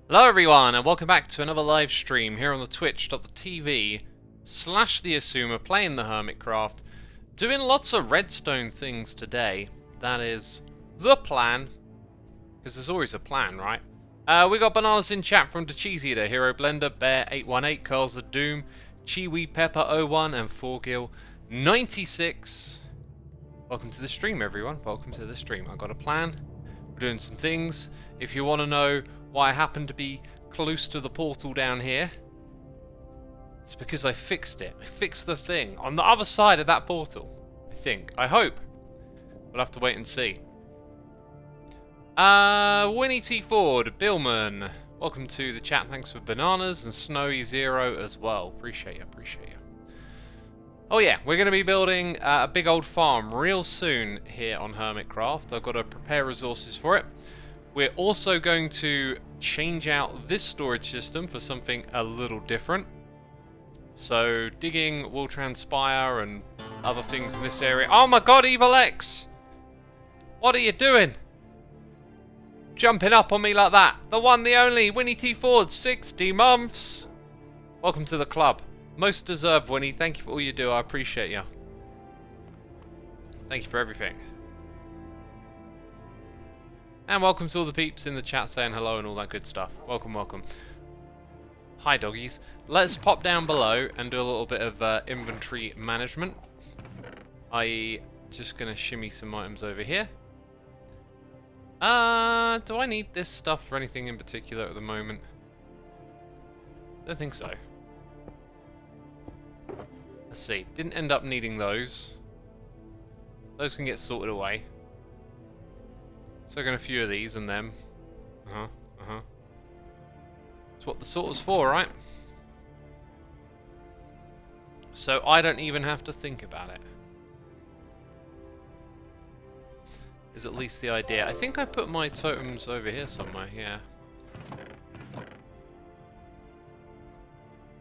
Hello everyone and welcome back to another live stream here on the twitch.tv/the Xisuma playing the Hermitcraft. Doing lots of redstone things today. That is the plan. Because there's always a plan, right? We got bananas in chat from the Cheese Eater, Hero Blender, Bear818, Curls of Doom, Chiwi Pepper01 and 4Gil96. Welcome to the stream everyone. Welcome to the stream. I've got a plan. We're doing some things. If you want to know why I happen to be close to the portal down here, it's because I fixed it. I fixed the thing on the other side of that portal. I think. I hope. We'll have to wait and see. Winnie T. Ford, Billman, welcome to the chat. Thanks for bananas and Snowy Zero as well. Appreciate you. Appreciate you. Oh yeah, we're going to be building a big old farm real soon here on Hermitcraft. I've got to prepare resources for it. We're also going to change out this storage system for something a little different. So digging will transpire and other things in this area. Oh my god, Evil X! What are you doing? Jumping up on me like that. The one, the only, Winnie T. Ford, 60 months. Welcome to the club. Most deserved, Winnie. Thank you for all you do. I appreciate you. Thank you for everything. And welcome to all the peeps in the chat saying hello and all that good stuff. Welcome, welcome. Hi, doggies. Let's pop down below and do a little bit of inventory management. I'm just going to shimmy some items over here. Do I need this stuff for anything in particular at the moment? Don't think so. Let's see. Didn't end up needing those. Those can get sorted away. So I'm going to a few of these and them. That's what the sorter's for, right? So I don't even have to think about it. Is at least the idea. I think I put my totems over here somewhere, yeah.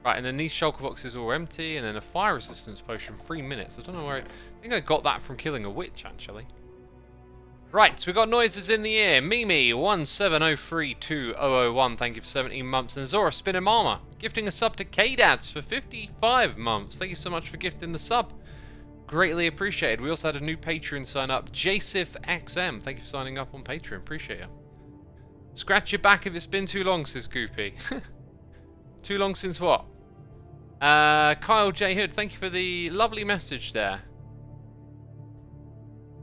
Right, and then these shulker boxes are all empty, and then a fire resistance potion, 3 minutes. I don't know where I think I got that from killing a witch, actually. Right, so we got noises in the ear. Mimi170320001, thank you for 17 months. And Zora Spinning Mama, gifting a sub to Kdads for 55 months. Thank you so much for gifting the sub. Greatly appreciated. We also had a new Patreon sign up, JSIFXM. Thank you for signing up on Patreon. Appreciate you. Scratch your back if it's been too long, says Goopy. Too long since what? Kyle J. Hood, thank you for the lovely message there.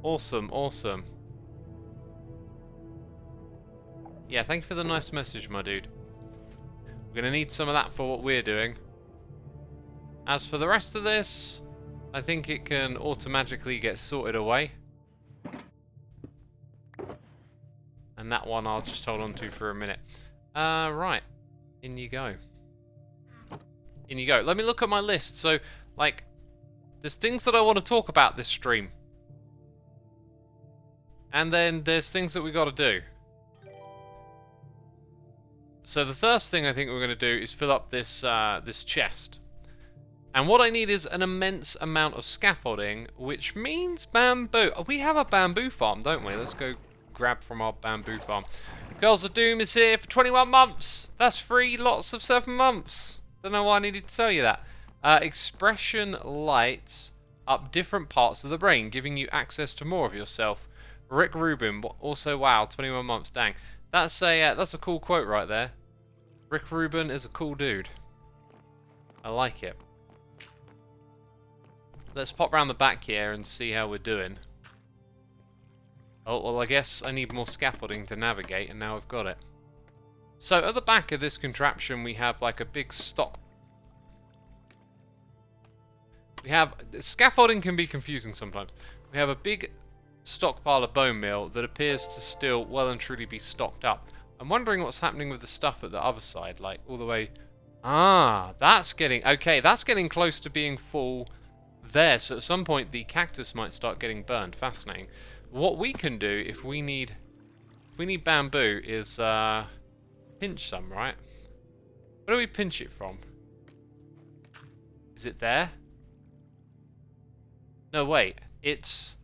Awesome, awesome. Yeah, thank you for the nice message, my dude. We're going to need some of that for what we're doing. As for the rest of this, I think it can automatically get sorted away. And that one I'll just hold on to for a minute. Right. In you go. In you go. Let me look at my list. So, like, there's things that I want to talk about this stream. And then there's things that we got to do. So the first thing I think we're going to do is fill up this this chest. And what I need is an immense amount of scaffolding, which means bamboo. We have a bamboo farm, don't we? Let's go grab from our bamboo farm. Girls of Doom is here for 21 months. That's 3 lots of 7 months. Don't know why I needed to tell you that. Expression lights up different parts of the brain, giving you access to more of yourself. Rick Rubin, also wow, 21 months, dang. That's a cool quote right there. Rick Rubin is a cool dude. I like it. Let's pop round the back here and see how we're doing. Oh, well, I guess I need more scaffolding to navigate, and now I've got it. So, at the back of this contraption, we have like a big stock. Scaffolding can be confusing sometimes. We have a big stockpile of bone meal that appears to still well and truly be stocked up. I'm wondering what's happening with the stuff at the other side, like all the way. Ah, that's getting close to being full there. So at some point the cactus might start getting burned. Fascinating. What we can do if we need bamboo is pinch some, right? Where do we pinch it from? Is it there? No, wait. It's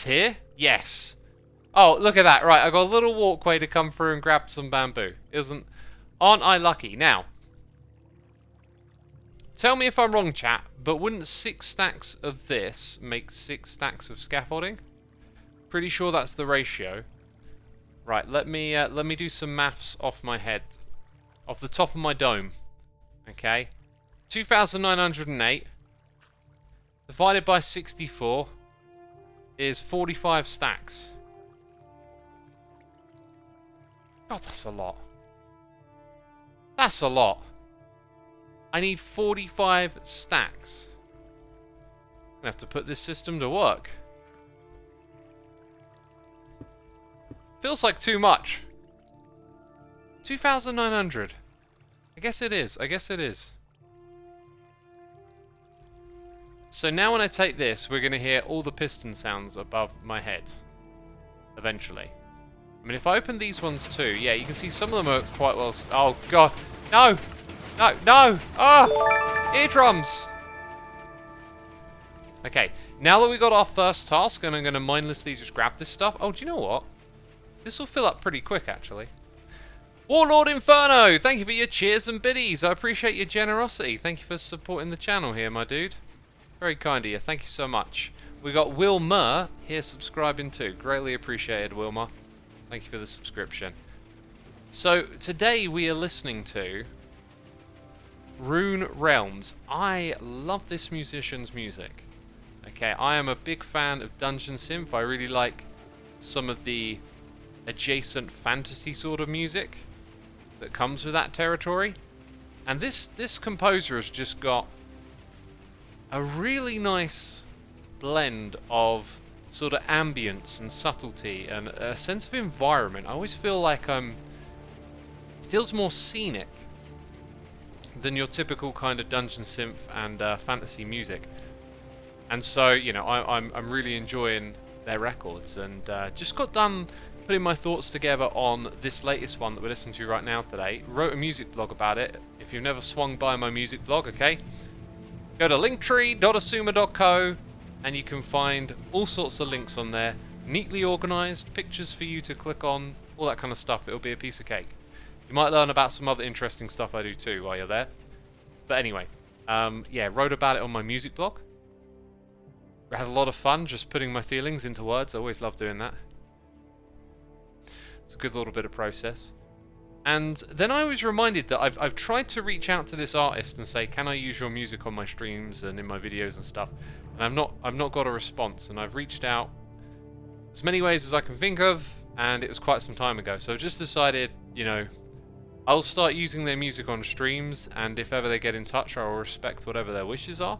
here? Yes. Oh, look at that. Right, I got a little walkway to come through and grab some bamboo. Aren't I lucky? Now, tell me if I'm wrong, chat, but wouldn't 6 stacks of this make 6 stacks of scaffolding? Pretty sure that's the ratio. Right, let me do some maths off my head. Off the top of my dome. Okay. 2,908 divided by 64 is 45 stacks. God, that's a lot. That's a lot. I need 45 stacks. I'm gonna have to put this system to work. Feels like too much. 2,900. I guess it is. I guess it is. So now when I take this, we're going to hear all the piston sounds above my head. Eventually. I mean, if I open these ones too, yeah, you can see some of them are quite well... Oh, God. No! No! No! Oh! Eardrums! Okay, now that we got our first task, and I'm going to mindlessly just grab this stuff... Oh, do you know what? This will fill up pretty quick, actually. Warlord Inferno! Thank you for your cheers and biddies. I appreciate your generosity. Thank you for supporting the channel here, my dude. Very kind of you. Thank you so much. We got Wilmer here subscribing too. Greatly appreciated, Wilmer. Thank you for the subscription. So, today we are listening to Rune Realms. I love this musician's music. Okay, I am a big fan of Dungeon Synth. I really like some of the adjacent fantasy sort of music that comes with that territory. And this composer has just got a really nice blend of sort of ambience and subtlety and a sense of environment. I always feel like it feels more scenic than your typical kind of dungeon synth and fantasy music. And so, you know, I'm really enjoying their records, and just got done putting my thoughts together on this latest one that we're listening to right now today. Wrote a music blog about it. If you've never swung by my music blog, okay, go to linktree.xisumavoid.co and you can find all sorts of links on there, neatly organised, pictures for you to click on, all that kind of stuff. It'll be a piece of cake. You might learn about some other interesting stuff I do too while you're there. But anyway, yeah, wrote about it on my music blog. I had a lot of fun just putting my feelings into words. I always love doing that. It's a good little bit of process. And then I was reminded that I've tried to reach out to this artist and say, can I use your music on my streams and in my videos and stuff? And I've not got a response. And I've reached out as many ways as I can think of, and it was quite some time ago. So I've just decided, you know, I'll start using their music on streams, and if ever they get in touch, I'll respect whatever their wishes are.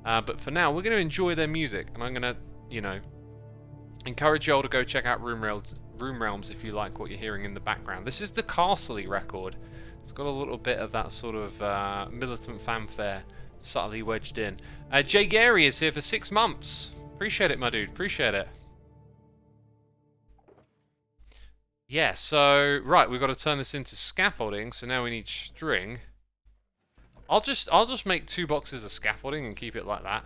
But for now, we're going to enjoy their music, and I'm going to, you know, encourage you all to go check out Room Realms if you like what you're hearing in the background. This is the Castle record. It's got a little bit of that sort of militant fanfare subtly wedged in. Jay Gary is here for 6 months. Appreciate it, my dude. Appreciate it. Yeah, so, right, we've got to turn this into scaffolding, so now we need string. I'll just make 2 boxes of scaffolding and keep it like that.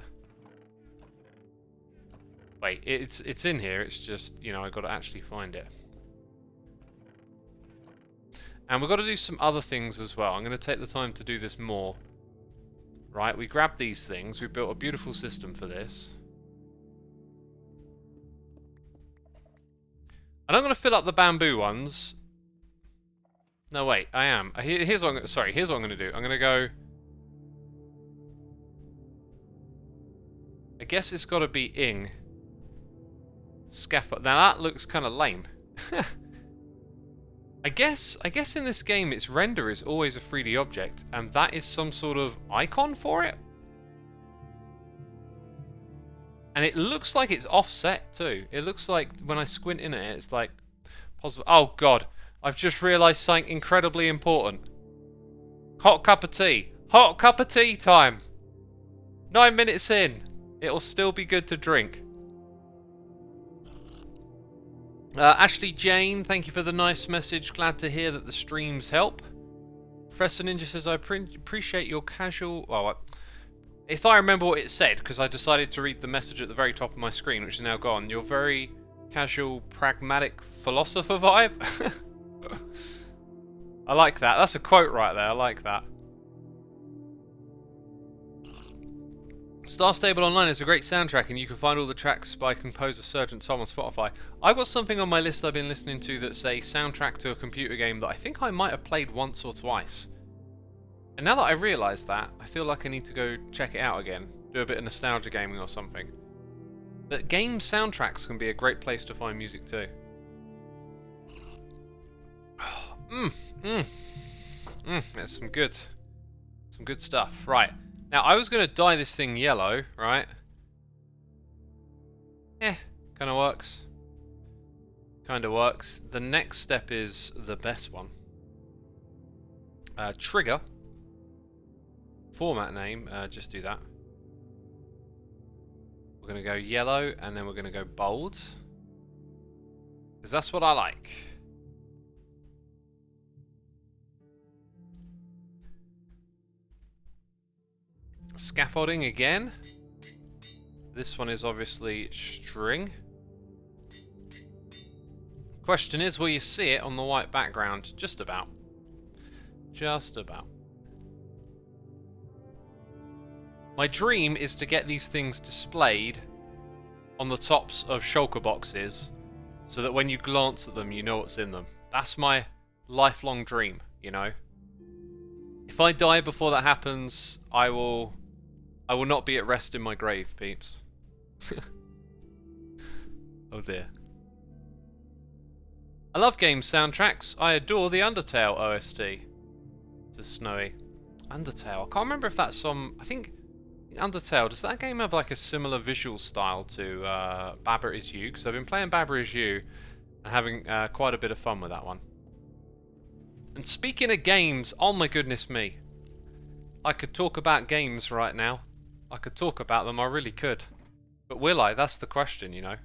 Wait, it's in here, it's just, you know, I've got to actually find it. And we've got to do some other things as well. I'm going to take the time to do this more. Right, we grabbed these things, we built a beautiful system for this. And I'm going to fill up the bamboo ones. No, wait, I am. Here's what here's what I'm going to do. I'm going to go... I guess it's got to be ing. Scaffold. Now that looks kind of lame. I guess in this game its render is always a 3D object, and that is some sort of icon for it. And it looks like it's offset too. It looks like when I squint in at it, it's like possible. Oh God, I've just realised something incredibly important. Hot cup of tea. Hot cup of tea time. 9 minutes in. It'll still be good to drink. Ashley Jane, thank you for the nice message. Glad to hear that the streams help. Professor Ninja says, I appreciate your casual... Well, if I remember what it said, because I decided to read the message at the very top of my screen, which is now gone. Your very Casual, pragmatic philosopher vibe. I like that. That's a quote right there. I like that. Star Stable Online is a great soundtrack, and you can find all the tracks by composer Sergeant Tom on Spotify. I've got something on my list I've been listening to that's a soundtrack to a computer game that I think I might have played once or twice. And now that I realise that, I feel like I need to go check it out again. Do a bit of nostalgia gaming or something. But game soundtracks can be a great place to find music too. That's some good stuff. Right. Now, I was going to dye this thing yellow, right? Kind of works. Kind of works. The next step is the best one. Trigger. Format name, just do that. We're going to go yellow, and then we're going to go bold. Because that's what I like. Scaffolding again. This one is obviously string. Question is, will you see it on the white background? Just about. Just about. My dream is to get these things displayed on the tops of shulker boxes so that when you glance at them, you know what's in them. That's my lifelong dream, you know. If I die before that happens, I will not be at rest in my grave, peeps. Oh dear. I love game soundtracks. I adore the Undertale OST. To Snowy. Undertale. I can't remember if that's some... I think Undertale, does that game have like a similar visual style to Baba Is You? Because I've been playing Baba Is You and having quite a bit of fun with that one. And speaking of games, oh my goodness me. I could talk about games right now. I could talk about them, I really could. But will I? That's the question, you know.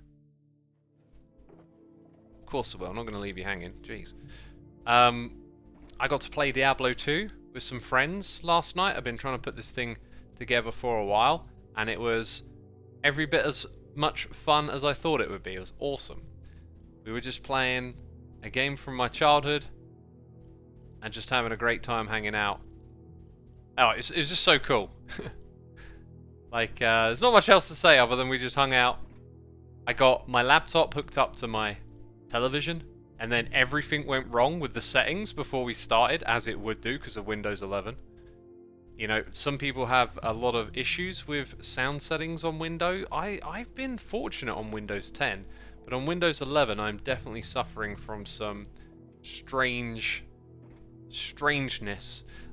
Of course I will, I'm not going to leave you hanging, jeez. I got to play Diablo 2 with some friends last night. I've been trying to put this thing together for a while, and it was every bit as much fun as I thought it would be. It was awesome. We were just playing a game from my childhood and just having a great time hanging out. Oh, it was just so cool. Like, there's not much else to say other than we just hung out. I got my laptop hooked up to my television, and then everything went wrong with the settings before we started, as it would do because of Windows 11. You know, some people have a lot of issues with sound settings on Windows. I've been fortunate on Windows 10, but on Windows 11 I'm definitely suffering from some strangeness.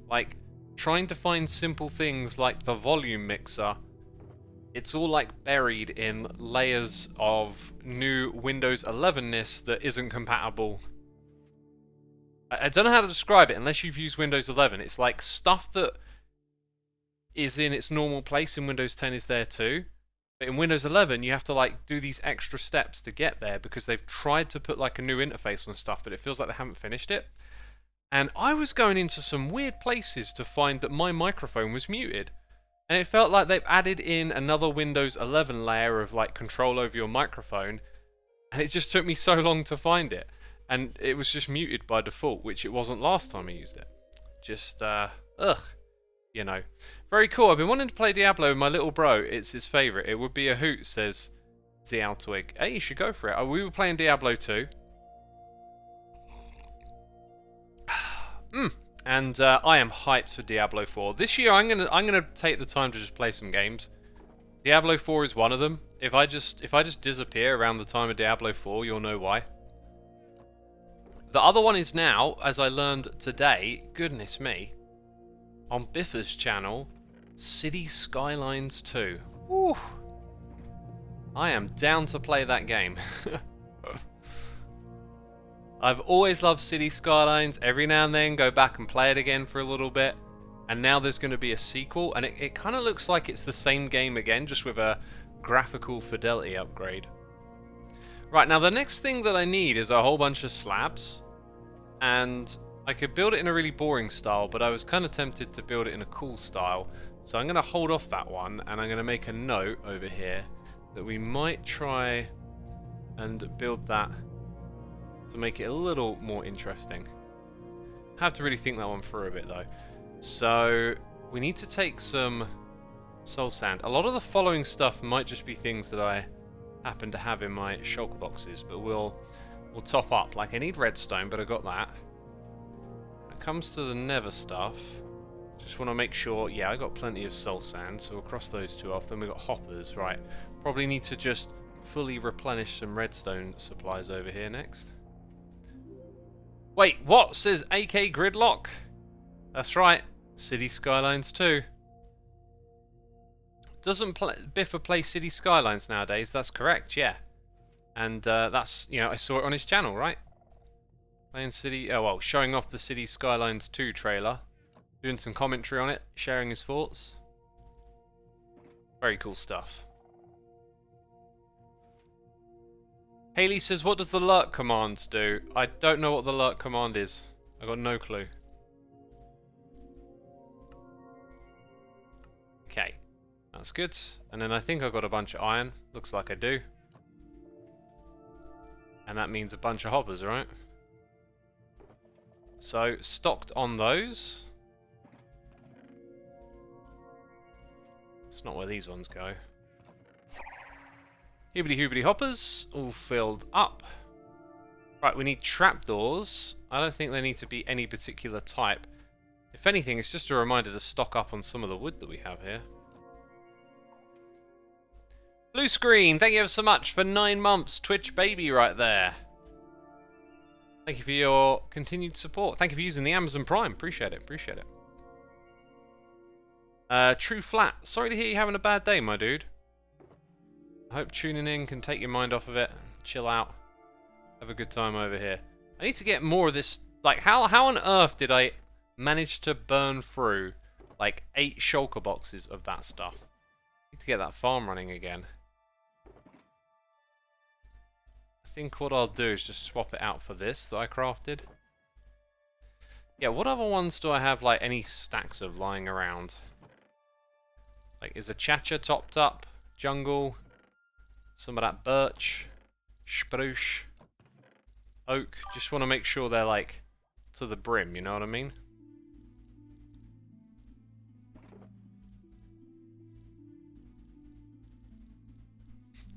Like, trying to find simple things like the volume mixer, it's all like buried in layers of new Windows 11-ness that isn't compatible. I don't know how to describe it unless you've used Windows 11. It's like stuff that is in its normal place in Windows 10 is there too. But in Windows 11, you have to like do these extra steps to get there because they've tried to put like a new interface on stuff, but it feels like they haven't finished it. And I was going into some weird places to find that my microphone was muted. And it felt like they've added in another Windows 11 layer of like control over your microphone. And it just took me so long to find it. And it was just muted by default, which it wasn't last time I used it. Just, you know. Very cool. I've been wanting to play Diablo with my little bro. It's his favourite. It would be a hoot, says Zialtwig. Hey, you should go for it. We were playing Diablo 2. And I am hyped for Diablo 4. This year I'm gonna take the time to just play some games. Diablo 4 is one of them. If I just disappear around the time of Diablo 4, you'll know why. The other one is now, as I learned today, goodness me, on Biffa's channel, City Skylines 2. Woo! I am down to play that game. I've always loved City Skylines. Every now and then go back and play it again for a little bit. And now there's going to be a sequel, and it kind of looks like it's the same game again, just with a graphical fidelity upgrade. Right, now the next thing that I need is a whole bunch of slabs. And I could build it in a really boring style, but I was kind of tempted to build it in a cool style. So I'm going to hold off that one, and I'm going to make a note over here that we might try and build that to make it a little more interesting. I have to really think that one through a bit though. So we need to take some soul sand. A lot of the following stuff might just be things that I happen to have in my shulker boxes, but we'll top up. Like I need redstone, but I got that. When it comes to the nether stuff, just want to make sure, yeah, I got plenty of soul sand, so we'll cross those two off. Then we got hoppers, right. Probably need to just fully replenish some redstone supplies over here next. Wait, what? Says AK Gridlock? That's right, City Skylines 2. Doesn't Biffa play City Skylines nowadays? That's correct, yeah. And that's, you know, I saw it on his channel, right? Playing City, oh well, showing off the City Skylines 2 trailer. Doing some commentary on it, sharing his thoughts. Very cool stuff. Haley says, what does the lurk command do? I don't know what the lurk command is. I got no clue. Okay, that's good. And then I think I got a bunch of iron. Looks like I do. And that means a bunch of hoppers, right? So, stocked on those. It's not where these ones go. Hibbity hoobity hoppers, all filled up. Right, we need trapdoors. I don't think they need to be any particular type. If anything, it's just a reminder to stock up on some of the wood that we have here. Blue screen, thank you ever so much for 9 months. Twitch baby right there. Thank you for your continued support. Thank you for using the Amazon Prime. Appreciate it, appreciate it. True Flat, sorry to hear you're having a bad day, my dude. I hope tuning in can take your mind off of it. Chill out. Have a good time over here. I need to get more of this. Like, how on earth did I manage to burn through like 8 shulker boxes of that stuff? I need to get that farm running again. I think what I'll do is just swap it out for this that I crafted. Yeah, what other ones do I have, like, any stacks of lying around? Like, is a Chacha topped up? Jungle? Some of that birch, spruce, oak. Just want to make sure they're like to the brim, you know what I mean?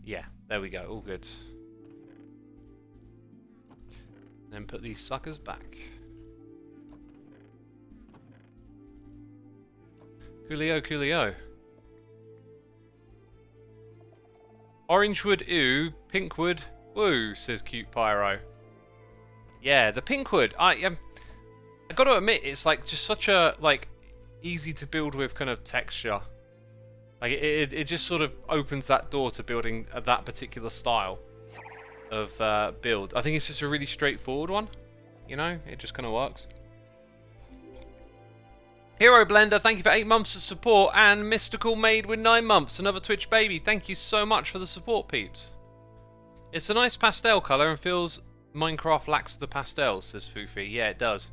Yeah, there we go, all good. Then put these suckers back. Coolio, coolio. Orangewood, ooh. Pinkwood, woo, says Cute Pyro. Yeah, the Pinkwood. I got to admit, it's like just such a like easy to build with kind of texture. Like it just sort of opens that door to building that particular style of build. I think it's just a really straightforward one. You know, it just kind of works. Hero Blender, thank you for 8 months of support, and Mystical Maid with 9 months, another Twitch baby. Thank you so much for the support, peeps. It's a nice pastel colour and feels Minecraft lacks the pastels, says Foofy. Yeah, it does.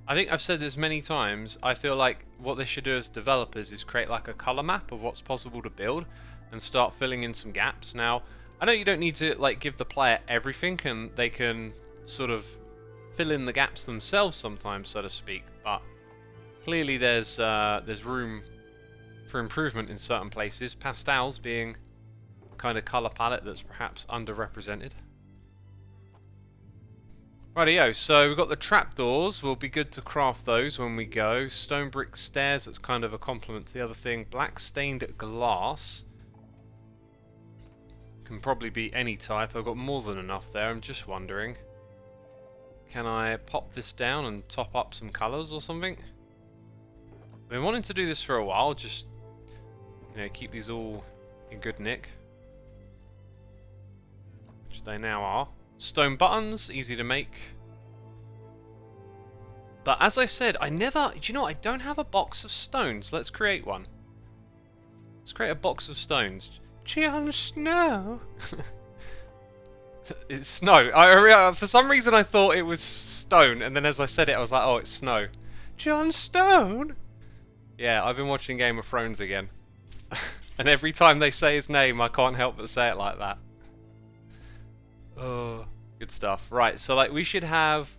I think I've said this many times. I feel like what they should do as developers is create like a colour map of what's possible to build and start filling in some gaps. Now, I know you don't need to like give the player everything, and they can sort of fill in the gaps themselves sometimes, so to speak, but clearly there's room for improvement in certain places, pastels being a kind of colour palette that's perhaps underrepresented. Rightio, so we've got the trapdoors, will be good to craft those when we go. Stone brick stairs, that's kind of a complement to the other thing. Black stained glass. Can probably be any type, I've got more than enough there, I'm just wondering. Can I pop this down and top up some colours or something? I've been wanting to do this for a while, just, you know, keep these all in good nick. Which they now are. Stone buttons, easy to make. But as I said, do you know what? I don't have a box of stones. Let's create one. Let's create a box of stones. Jon Snow. It's snow. For some reason I thought it was stone, and then as I said it I was like, oh, it's snow. Jon Stone. Yeah, I've been watching Game of Thrones again. And every time they say his name I can't help but say it like that. Oh, good stuff. Right, so like we should have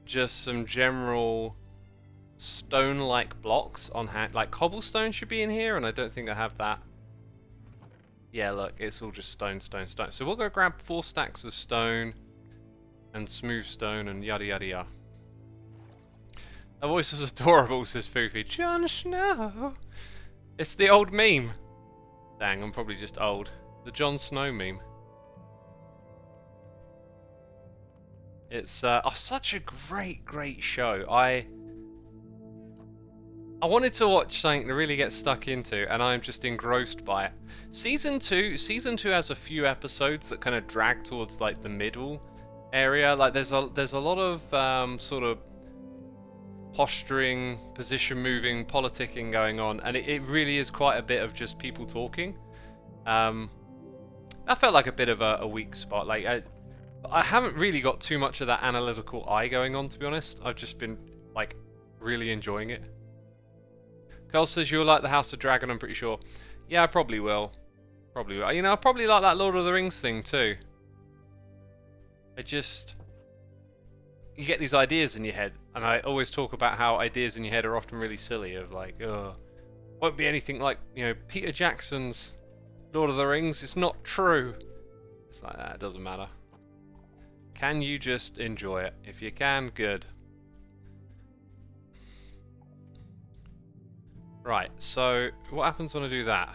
just some general stone-like blocks on hand. Like cobblestone should be in here, and I don't think I have that. Yeah, look, it's all just stone, stone, stone. So we'll go grab 4 stacks of stone and smooth stone and yada yada yada. That voice was adorable, says Foofy. Jon Snow. It's the old meme. Dang, I'm probably just old. The Jon Snow meme. It's such a great show. I wanted to watch something to really get stuck into, and I'm just engrossed by it. Season 2 has a few episodes that kind of drag towards like the middle area. Like there's a lot of sort of posturing, position moving, politicking going on, and it really is quite a bit of just people talking. That felt like a bit of a weak spot. Like I haven't really got too much of that analytical eye going on, to be honest. I've just been like really enjoying it. Carl says you'll like the House of Dragon, I'm pretty sure. Yeah, I probably will. Probably will. You know, I probably like that Lord of the Rings thing too. You get these ideas in your head, and I always talk about how ideas in your head are often really silly, of like, won't be anything like, you know, Peter Jackson's Lord of the Rings. It's not true. It's like that, it doesn't matter. Can you just enjoy it? If you can, good. Right, so what happens when I do that?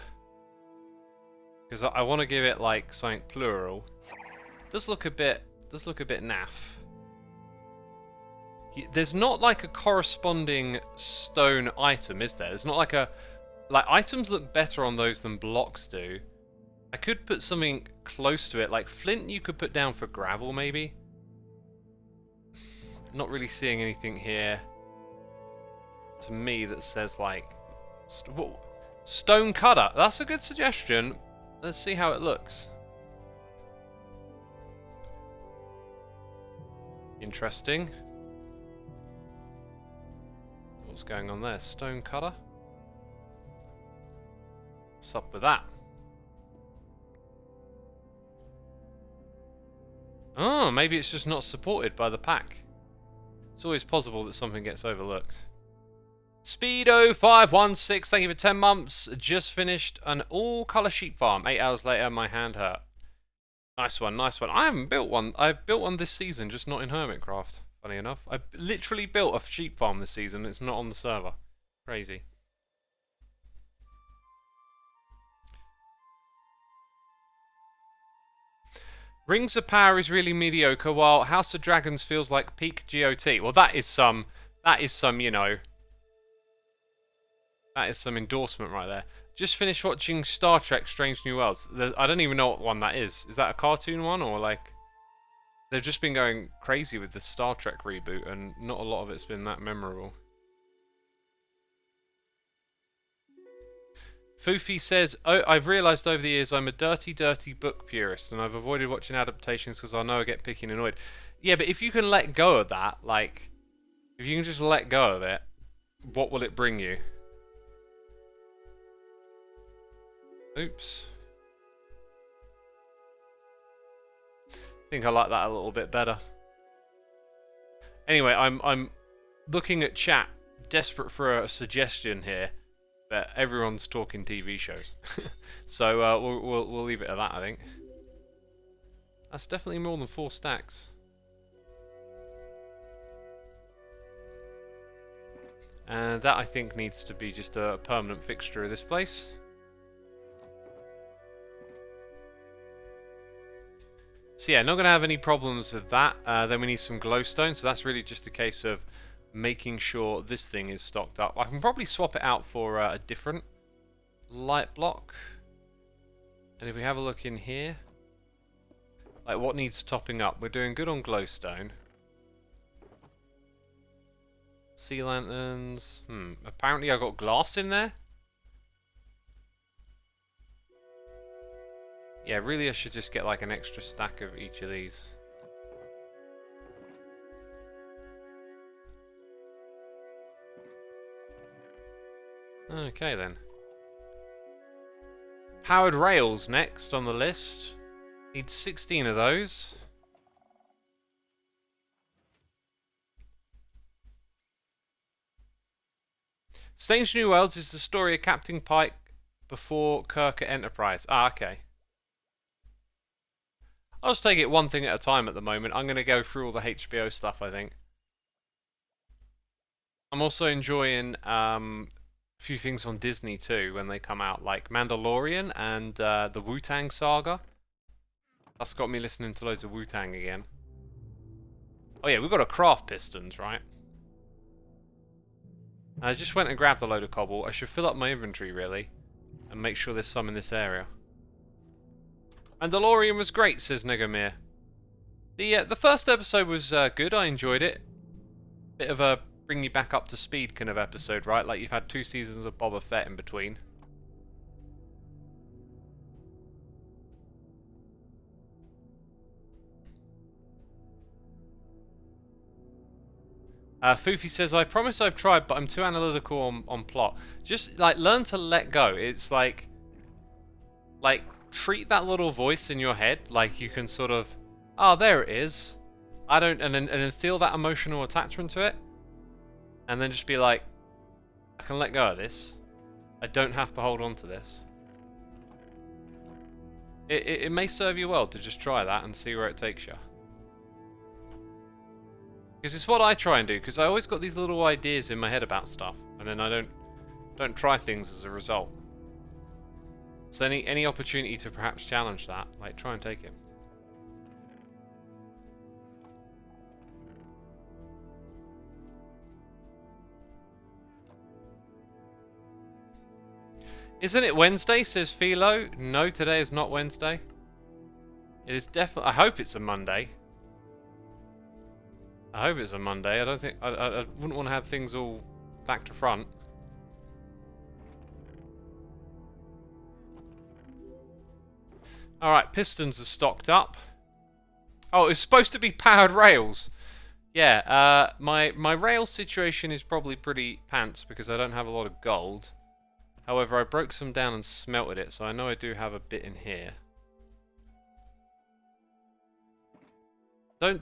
Because I want to give it like something plural. Does look a bit naff. There's not like a corresponding stone item, is there? There's not like a... Like, items look better on those than blocks do. I could put something close to it, like flint you could put down for gravel, maybe? Not really seeing anything here to me that says, like... Stone cutter. That's a good suggestion. Let's see how it looks. Interesting. What's going on there? Stone cutter? What's up with that? Oh, maybe it's just not supported by the pack. It's always possible that something gets overlooked. Speedo516, thank you for 10 months. Just finished an all-colour sheep farm. 8 hours later, my hand hurt. Nice one, nice one. I haven't built one. I've built one this season, just not in Hermitcraft. Funny enough. I literally built a sheep farm this season. It's not on the server. Crazy. Rings of Power is really mediocre, while House of Dragons feels like peak GOT. Well, that is some, you know... That is some endorsement right there. Just finished watching Star Trek Strange New Worlds. I don't even know what one that is. Is that a cartoon one, or like... They've just been going crazy with the Star Trek reboot, and not a lot of it's been that memorable. Foofy says, oh, I've realised over the years I'm a dirty book purist, and I've avoided watching adaptations because I know I get picky and annoyed. Yeah, but if you can let go of that, like... If you can just let go of it, what will it bring you? Oops. I think I like that a little bit better. Anyway, I'm looking at chat, desperate for a suggestion here, but everyone's talking TV shows, so we'll leave it at that. I think that's definitely more than 4 stacks. And that I think needs to be just a permanent fixture of this place. So yeah, not going to have any problems with that. Then we need some glowstone, so that's really just a case of making sure this thing is stocked up. I can probably swap it out for a different light block. And if we have a look in here, like what needs topping up, we're doing good on glowstone. Sea lanterns. Apparently I got glass in there. Yeah, really I should just get like an extra stack of each of these. Okay then. Powered rails next on the list. Need 16 of those. Strange New Worlds is the story of Captain Pike before Kirk at Enterprise. Ah, okay. I'll just take it one thing at a time at the moment. I'm going to go through all the HBO stuff, I think. I'm also enjoying a few things on Disney too when they come out, like Mandalorian and the Wu-Tang Saga. That's got me listening to loads of Wu-Tang again. Oh yeah, we've got to craft pistons, right? I just went and grabbed a load of cobble. I should fill up my inventory, really, and make sure there's some in this area. Mandalorian was great, says Negomir. The first episode was good. I enjoyed it. Bit of a bring you back up to speed kind of episode, right? Like you've had 2 seasons of Boba Fett in between. Foofy says, I promise I've tried, but I'm too analytical on plot. Just, like, learn to let go. It's like, treat that little voice in your head like you can sort of, oh, there it is. And then feel that emotional attachment to it. And then just be like, I can let go of this. I don't have to hold on to this. It may serve you well to just try that and see where it takes you. Because it's what I try and do, because I always got these little ideas in my head about stuff, and then I don't try things as a result. So any opportunity to perhaps challenge that, like, try and take it. Isn't it Wednesday, says Philo? No, today is not Wednesday. It is definitely... I hope it's a Monday. I hope it's a Monday. I don't think... I wouldn't want to have things all back to front. Alright, pistons are stocked up. Oh, it's supposed to be powered rails. Yeah, my rail situation is probably pretty pants because I don't have a lot of gold. However, I broke some down and smelted it, so I know I do have a bit in here. Don't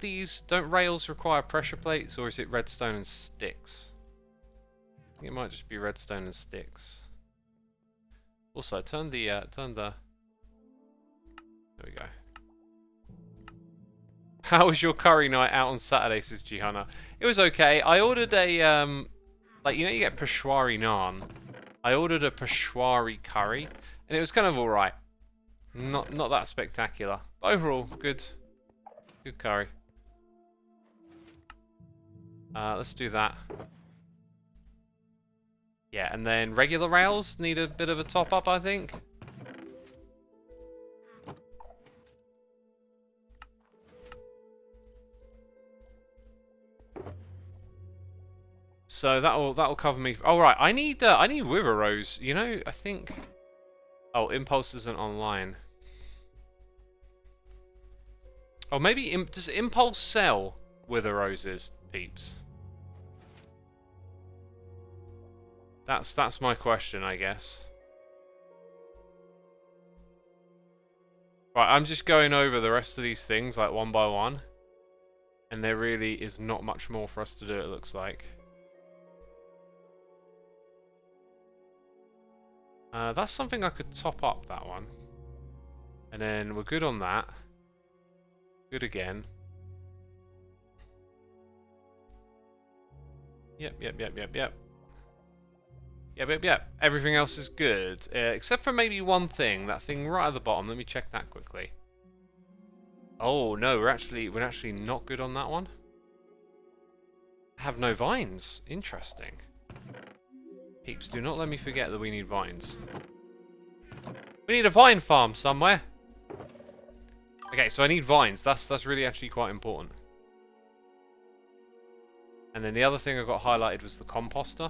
rails require pressure plates, or is it redstone and sticks? I think it might just be redstone and sticks. Also, turn the there we go. How was your curry night out on Saturday, says Gihanna? It was okay. I ordered a like, you know, you get Peshwari naan. I ordered a Peshwari curry, and it was kind of all right. Not that spectacular, but overall good curry. Let's do that. Yeah, and then regular rails need a bit of a top up, I think. So that'll cover me. Oh right, I need Wither Rose. You know, I think. Oh, Impulse isn't online. Oh, maybe does Impulse sell Wither Roses, peeps? That's my question, I guess. Right, I'm just going over the rest of these things like one by one, and there really is not much more for us to do. It looks like. That's something I could top up, that one. And then we're good on that. Good again. Yep. Everything else is good. Except for maybe one thing. That thing right at the bottom. Let me check that quickly. Oh, no, we're actually not good on that one. I have no vines. Interesting. Peeps, do not let me forget that we need vines. We need a vine farm somewhere. Okay, so I need vines. That's really actually quite important. And then the other thing I got highlighted was the composter.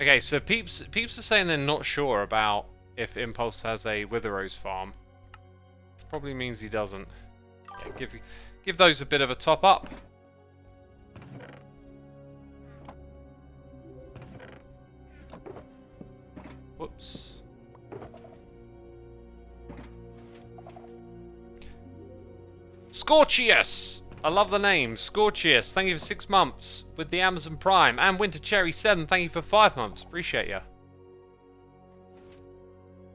Okay, so peeps are saying they're not sure about if Impulse has a Wither Rose farm. Probably means he doesn't. Yeah, give those a bit of a top up. Whoops. Scorchius! I love the name. Scorchius, thank you for 6 months with the Amazon Prime. And Winter Cherry 7, thank you for 5 months. Appreciate ya.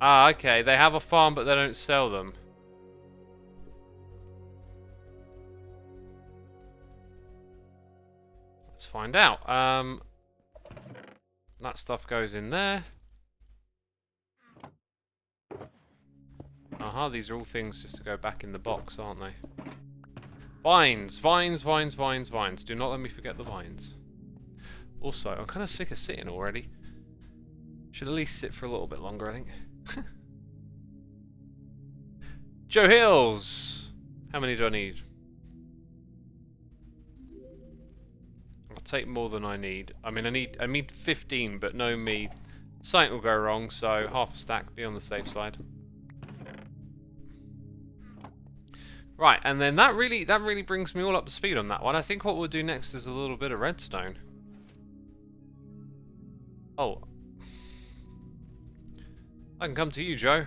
Ah, okay. They have a farm, but they don't sell them. Let's find out. That stuff goes in there. These are all things just to go back in the box, aren't they? Vines, vines, vines, vines, vines. Do not let me forget the vines. Also, I'm kind of sick of sitting already. Should at least sit for a little bit longer, I think. Joe Hills! How many do I need? I'll take more than I need. I mean, I need 15, but no me. Something will go wrong, so half a stack, be on the safe side. Right, and then that really brings me all up to speed on that one. I think what we'll do next is a little bit of redstone. Oh. I can come to you, Joe.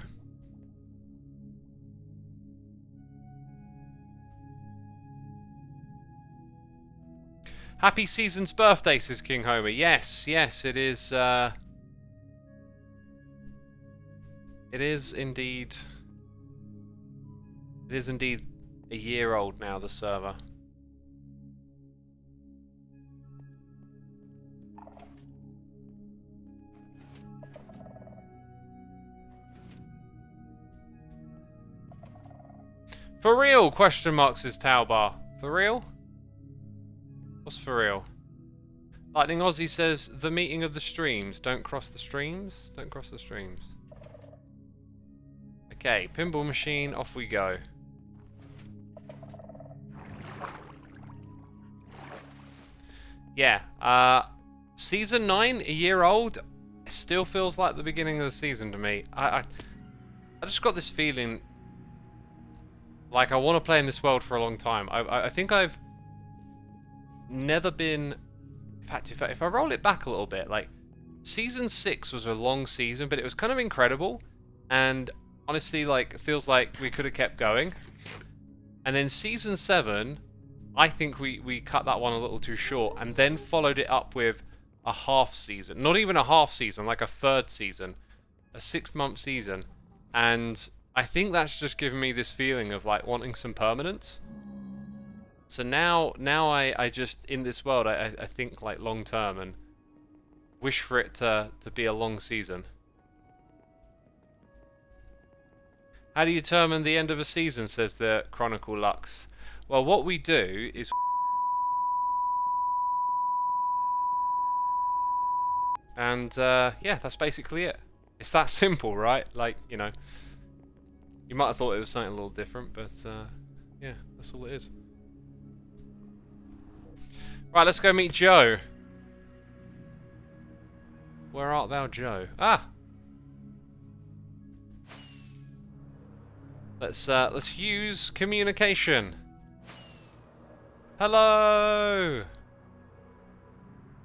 Happy season's birthday, says King Homer. Yes, yes, it is. It is indeed. It is indeed a year old now, the server. For real? Question marks is Taubar. For real? What's for real? Lightning Aussie says, the meeting of the streams. Don't cross the streams? Don't cross the streams. Okay, pinball machine, off we go. Yeah, season 9, a year old, it still feels like the beginning of the season to me. I just got this feeling like I want to play in this world for a long time. I think I've never been... In fact, if I roll it back a little bit, like, season 6 was a long season, but it was kind of incredible. And honestly, like, it feels like we could have kept going. And then season 7... I think we cut that one a little too short and then followed it up with a half season. Not even a half season, like a third season. A 6-month season. And I think that's just given me this feeling of like wanting some permanence. So now I just, in this world, I think like long term and wish for it to be a long season. How do you determine the end of a season, says the Chronicle Lux. Well, what we do is... And, yeah, that's basically it. It's that simple, right? Like, you know... You might have thought it was something a little different, but, yeah, that's all it is. Right, let's go meet Joe. Where art thou, Joe? Ah! Let's use communication. Hello!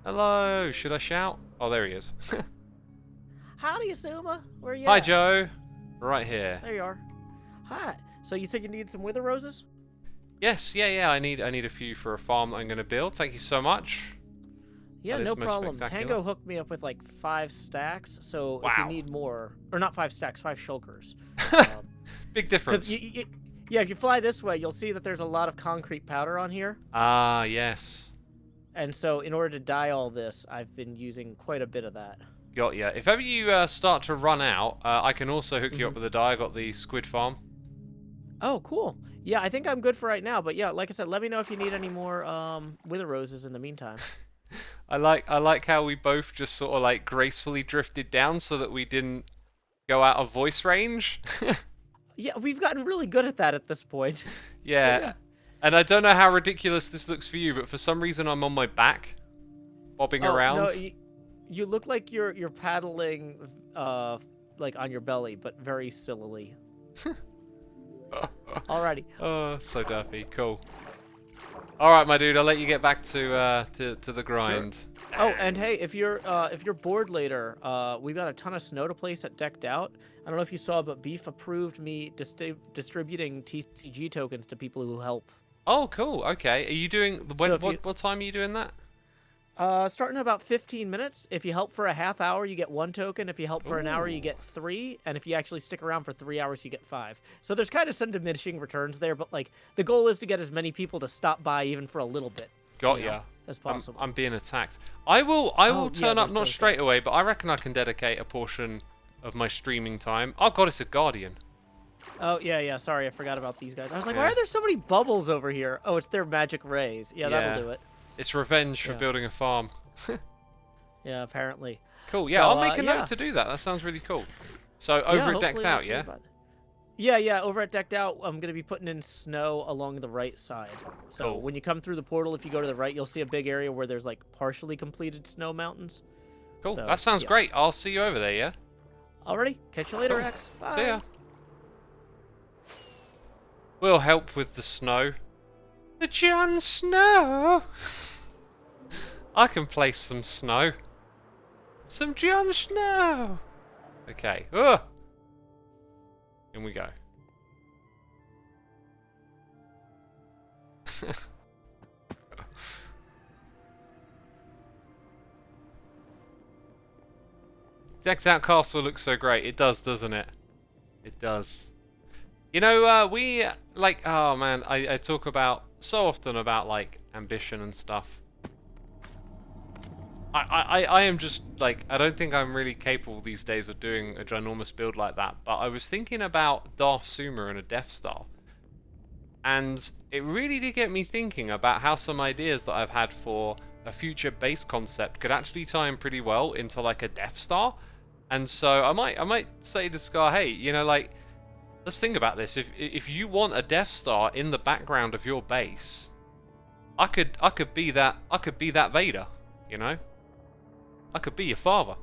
Hello! Should I shout? Oh, there he is. Howdy, Xisuma. Where are you Hi, at? Joe. Right here. There you are. Hi. So you said you need some wither roses? Yes, yeah. I need a few for a farm that I'm going to build. Thank you so much. Yeah, That no is most problem. spectacular. Tango hooked me up with like 5 stacks, so if you need more, or not 5 stacks, 5 shulkers. Big difference. Yeah, if you fly this way, you'll see that there's a lot of concrete powder on here. Ah, yes. And so in order to dye all this, I've been using quite a bit of that. Got ya. If ever you start to run out, I can also hook you up with a dye. I got the squid farm. Oh, cool. Yeah, I think I'm good for right now. But yeah, like I said, let me know if you need any more wither roses in the meantime. I like how we both just sort of like gracefully drifted down so that we didn't go out of voice range. Yeah, we've gotten really good at that at this point. Yeah. And I don't know how ridiculous this looks for you, but for some reason I'm on my back, bobbing around. No, you look like you're paddling, like on your belly, but very sillily. Alrighty. Oh, so derpy. Cool. All right, my dude. I'll let you get back to the grind. Sure. Oh, and hey, if you're bored later, we've got a ton of snow to place at Decked Out. I don't know if you saw, but Beef approved me distributing TCG tokens to people who help. Oh, cool. Okay. Are you doing So when? if you What time are you doing that? starting in about 15 minutes, if you help for a half hour, you get 1 token. If you help for an hour, you Ooh. get 3, and if you actually stick around for 3 hours, you get 5. So there's kind of some diminishing returns there, but like the goal is to get as many people to stop by even for a little bit, Got ya. as possible. I'm being attacked. I will Oh, yeah, turn up there's not those straight guys. away, but I reckon I can dedicate a portion of my streaming time. Oh god, it's a guardian. Oh, yeah, sorry, I forgot about these guys. I was like, why Yeah. are there so many bubbles over here? Oh, it's their magic rays. Yeah, that'll Yeah. do it. It's revenge for Yeah. building a farm. Yeah, apparently. Cool. Yeah, So, I'll make a yeah. note to do that. That sounds really cool. So Yeah, over at hopefully Decked we'll Out, see yeah? about it. Yeah, over at Decked Out, I'm going to be putting in snow along the right side. So Cool. when you come through the portal, if you go to the right, you'll see a big area where there's like partially completed snow mountains. Cool. So, That sounds yeah. great. I'll see you over there, yeah? Alrighty, catch you later, Cool. X. Bye. See ya. We'll help with the snow. The Jon Snow! I can place some snow. Some Jon Snow! Okay. Ugh! In we go. Decked Out Castle looks so great. It does, doesn't it? It does. You know, we, like, oh man, I talk about, so often about, like, ambition and stuff. I am just, like, I don't think I'm really capable these days of doing a ginormous build like that, but I was thinking about Darth Suma and a Death Star. And it really did get me thinking about how some ideas that I've had for a future base concept could actually tie in pretty well into, like, a Death Star. And so I might say to Scar, hey, you know, like, let's think about this. If you want a Death Star in the background of your base, I could be that Vader, you know? I could be your father.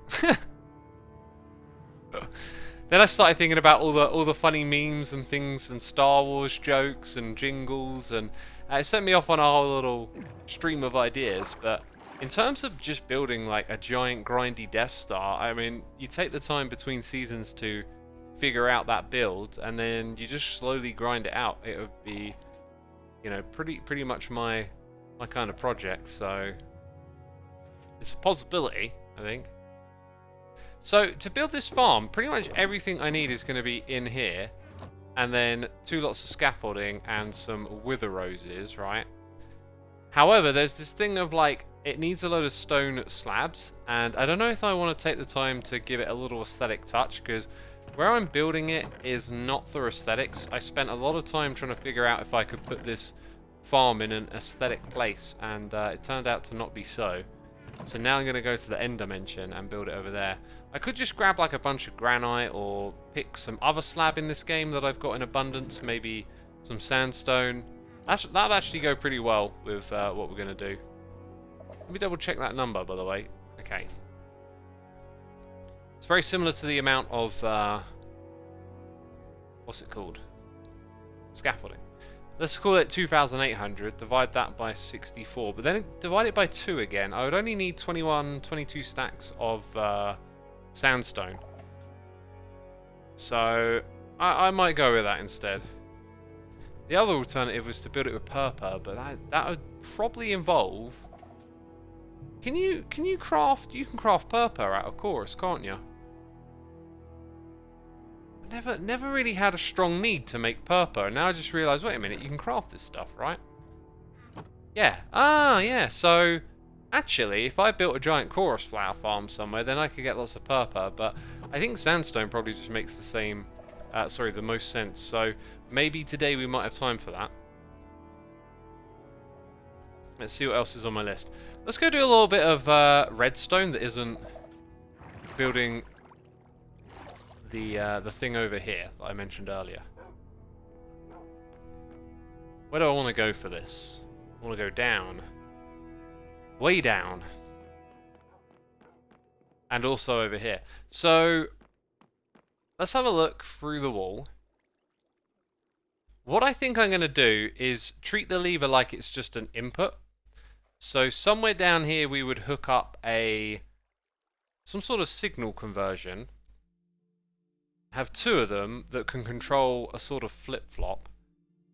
Then I started thinking about all the funny memes and things and Star Wars jokes and jingles, and it sent me off on a whole little stream of ideas. But in terms of just building like a giant grindy Death Star, I mean, you take the time between seasons to figure out that build, and then you just slowly grind it out. It would be, you know, pretty much my kind of project. So it's a possibility, I think. So to build this farm, pretty much everything I need is going to be in here, and then 2 lots of scaffolding and some wither roses, right? However, there's this thing of like, it needs a load of stone slabs, and I don't know if I want to take the time to give it a little aesthetic touch, because where I'm building it is not for aesthetics. I spent a lot of time trying to figure out if I could put this farm in an aesthetic place, and it turned out to not be so. So now I'm going to go to the end dimension and build it over there. I could just grab like a bunch of granite or pick some other slab in this game that I've got in abundance, maybe some sandstone. That'd actually go pretty well with what we're going to do. Let me double check that number, by the way. Okay. It's very similar to the amount of, what's it called? Scaffolding. Let's call it 2,800, divide that by 64, but then divide it by 2 again. I would only need 22 stacks of sandstone. So, I might go with that instead. The other alternative was to build it with purple, but that would probably involve... Can you craft... You can craft purple out of course, can't you? Never really had a strong need to make purple, and now I just realised, wait a minute, you can craft this stuff, right? Yeah. Ah, yeah, so... Actually, if I built a giant chorus flower farm somewhere, then I could get lots of purple, but I think sandstone probably just makes the same... the most sense, so maybe today we might have time for that. Let's see what else is on my list. Let's go do a little bit of redstone that isn't building the thing over here that I mentioned earlier. Where do I want to go for this? I want to go down. Way down. And also over here. So, let's have a look through the wall. What I think I'm going to do is treat the lever like it's just an input. So somewhere down here we would hook up some sort of signal conversion. Have two of them that can control a sort of flip-flop.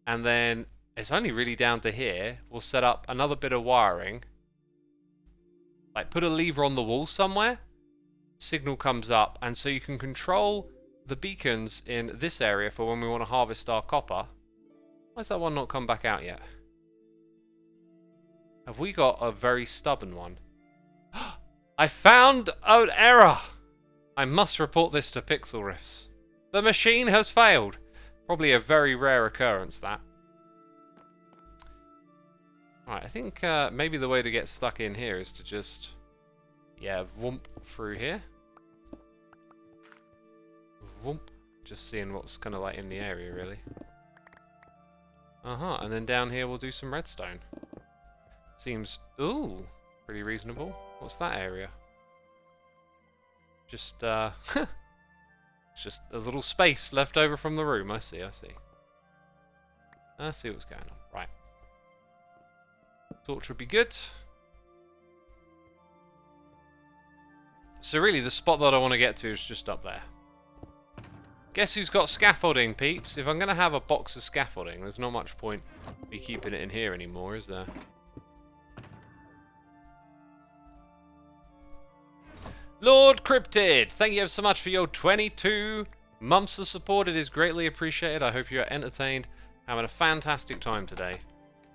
And then it's only really down to here. We'll set up another bit of wiring. Like put a lever on the wall somewhere. Signal comes up, and so you can control the beacons in this area for when we want to harvest our copper. Why's that one not come back out yet? Have we got a very stubborn one? I found an error! I must report this to Pixel Riffs. The machine has failed. Probably a very rare occurrence, that. Right, I think maybe the way to get stuck in here is to just... yeah, whoomp through here. Whoomp. Just seeing what's kind of like in the area, really. And then down here we'll do some redstone. Seems, ooh, pretty reasonable. What's that area? Just, it's just a little space left over from the room. I see, I see. I see what's going on. Right. Torch would be good. So really, the spot that I want to get to is just up there. Guess who's got scaffolding, peeps? If I'm going to have a box of scaffolding, there's not much point me keeping it in here anymore, is there? Lord Cryptid, thank you ever so much for your 22 months of support. It is greatly appreciated. I hope you are entertained, having a fantastic time today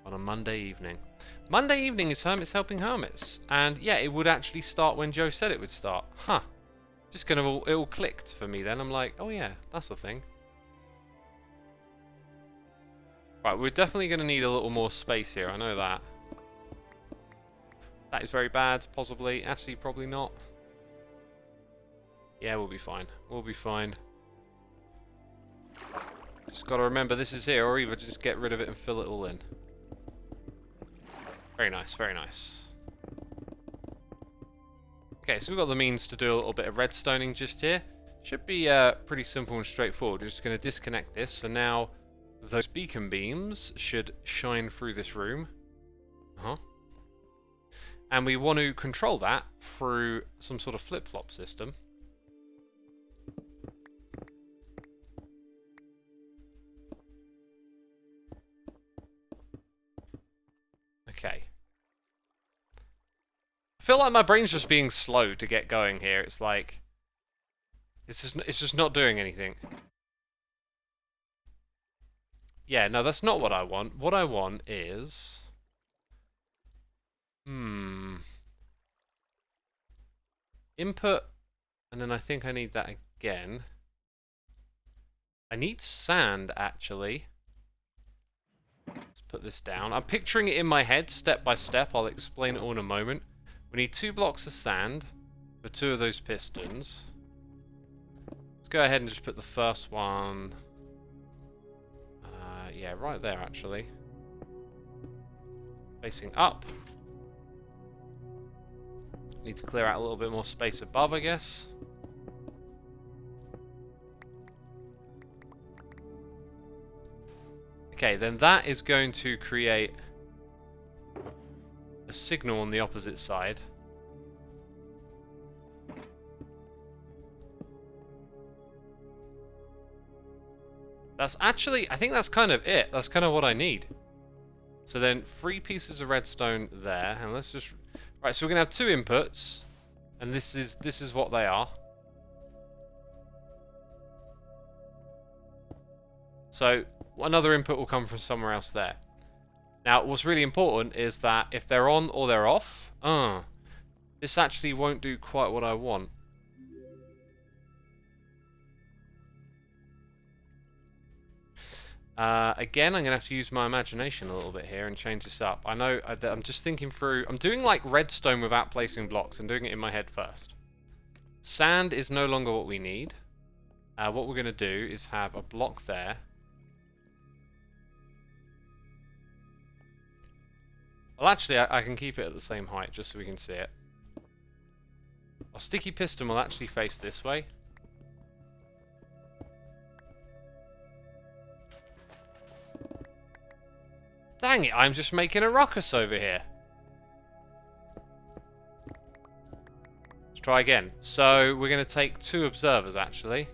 on a Monday evening. Monday evening is Hermits Helping Hermits. And yeah, it would actually start when Joe said it would start. Huh. Just kind of, it all clicked for me then. I'm like, oh yeah, that's the thing. Right, we're definitely going to need a little more space here. I know that. That is very bad, possibly. Actually, probably not. Yeah, we'll be fine. We'll be fine. Just got to remember this is here, or either just get rid of it and fill it all in. Very nice, very nice. Okay, so we've got the means to do a little bit of redstoning just here. Should be pretty simple and straightforward. We're just going to disconnect this, and now those beacon beams should shine through this room. And we want to control that through some sort of flip-flop system. Okay. I feel like my brain's just being slow to get going here. It's like... It's just not doing anything. Yeah, no, that's not what I want. What I want is... Input, and then I think I need that again. I need sand, actually. Let's put this down. I'm picturing it in my head, step by step. I'll explain it all in a moment. We need 2 blocks of sand for 2 of those pistons. Let's go ahead and just put the first one... yeah, right there, actually. Facing up. Need to clear out a little bit more space above, I guess. Okay, then that is going to create a signal on the opposite side. That's actually, I think that's kind of it. That's kind of what I need. So then 3 pieces of redstone there, and let's just... Right, so we're going to have 2 inputs, and this is what they are. So another input will come from somewhere else there. Now, what's really important is that if they're on or they're off, this actually won't do quite what I want. Again, I'm going to have to use my imagination a little bit here and change this up. I know, I'm just thinking through... I'm doing like redstone without placing blocks and doing it in my head first. Sand is no longer what we need. What we're going to do is have a block there. Well, actually, I can keep it at the same height just so we can see it. Our sticky piston will actually face this way. Dang it, I'm just making a ruckus over here. try again. So we're going to take 2 observers, actually.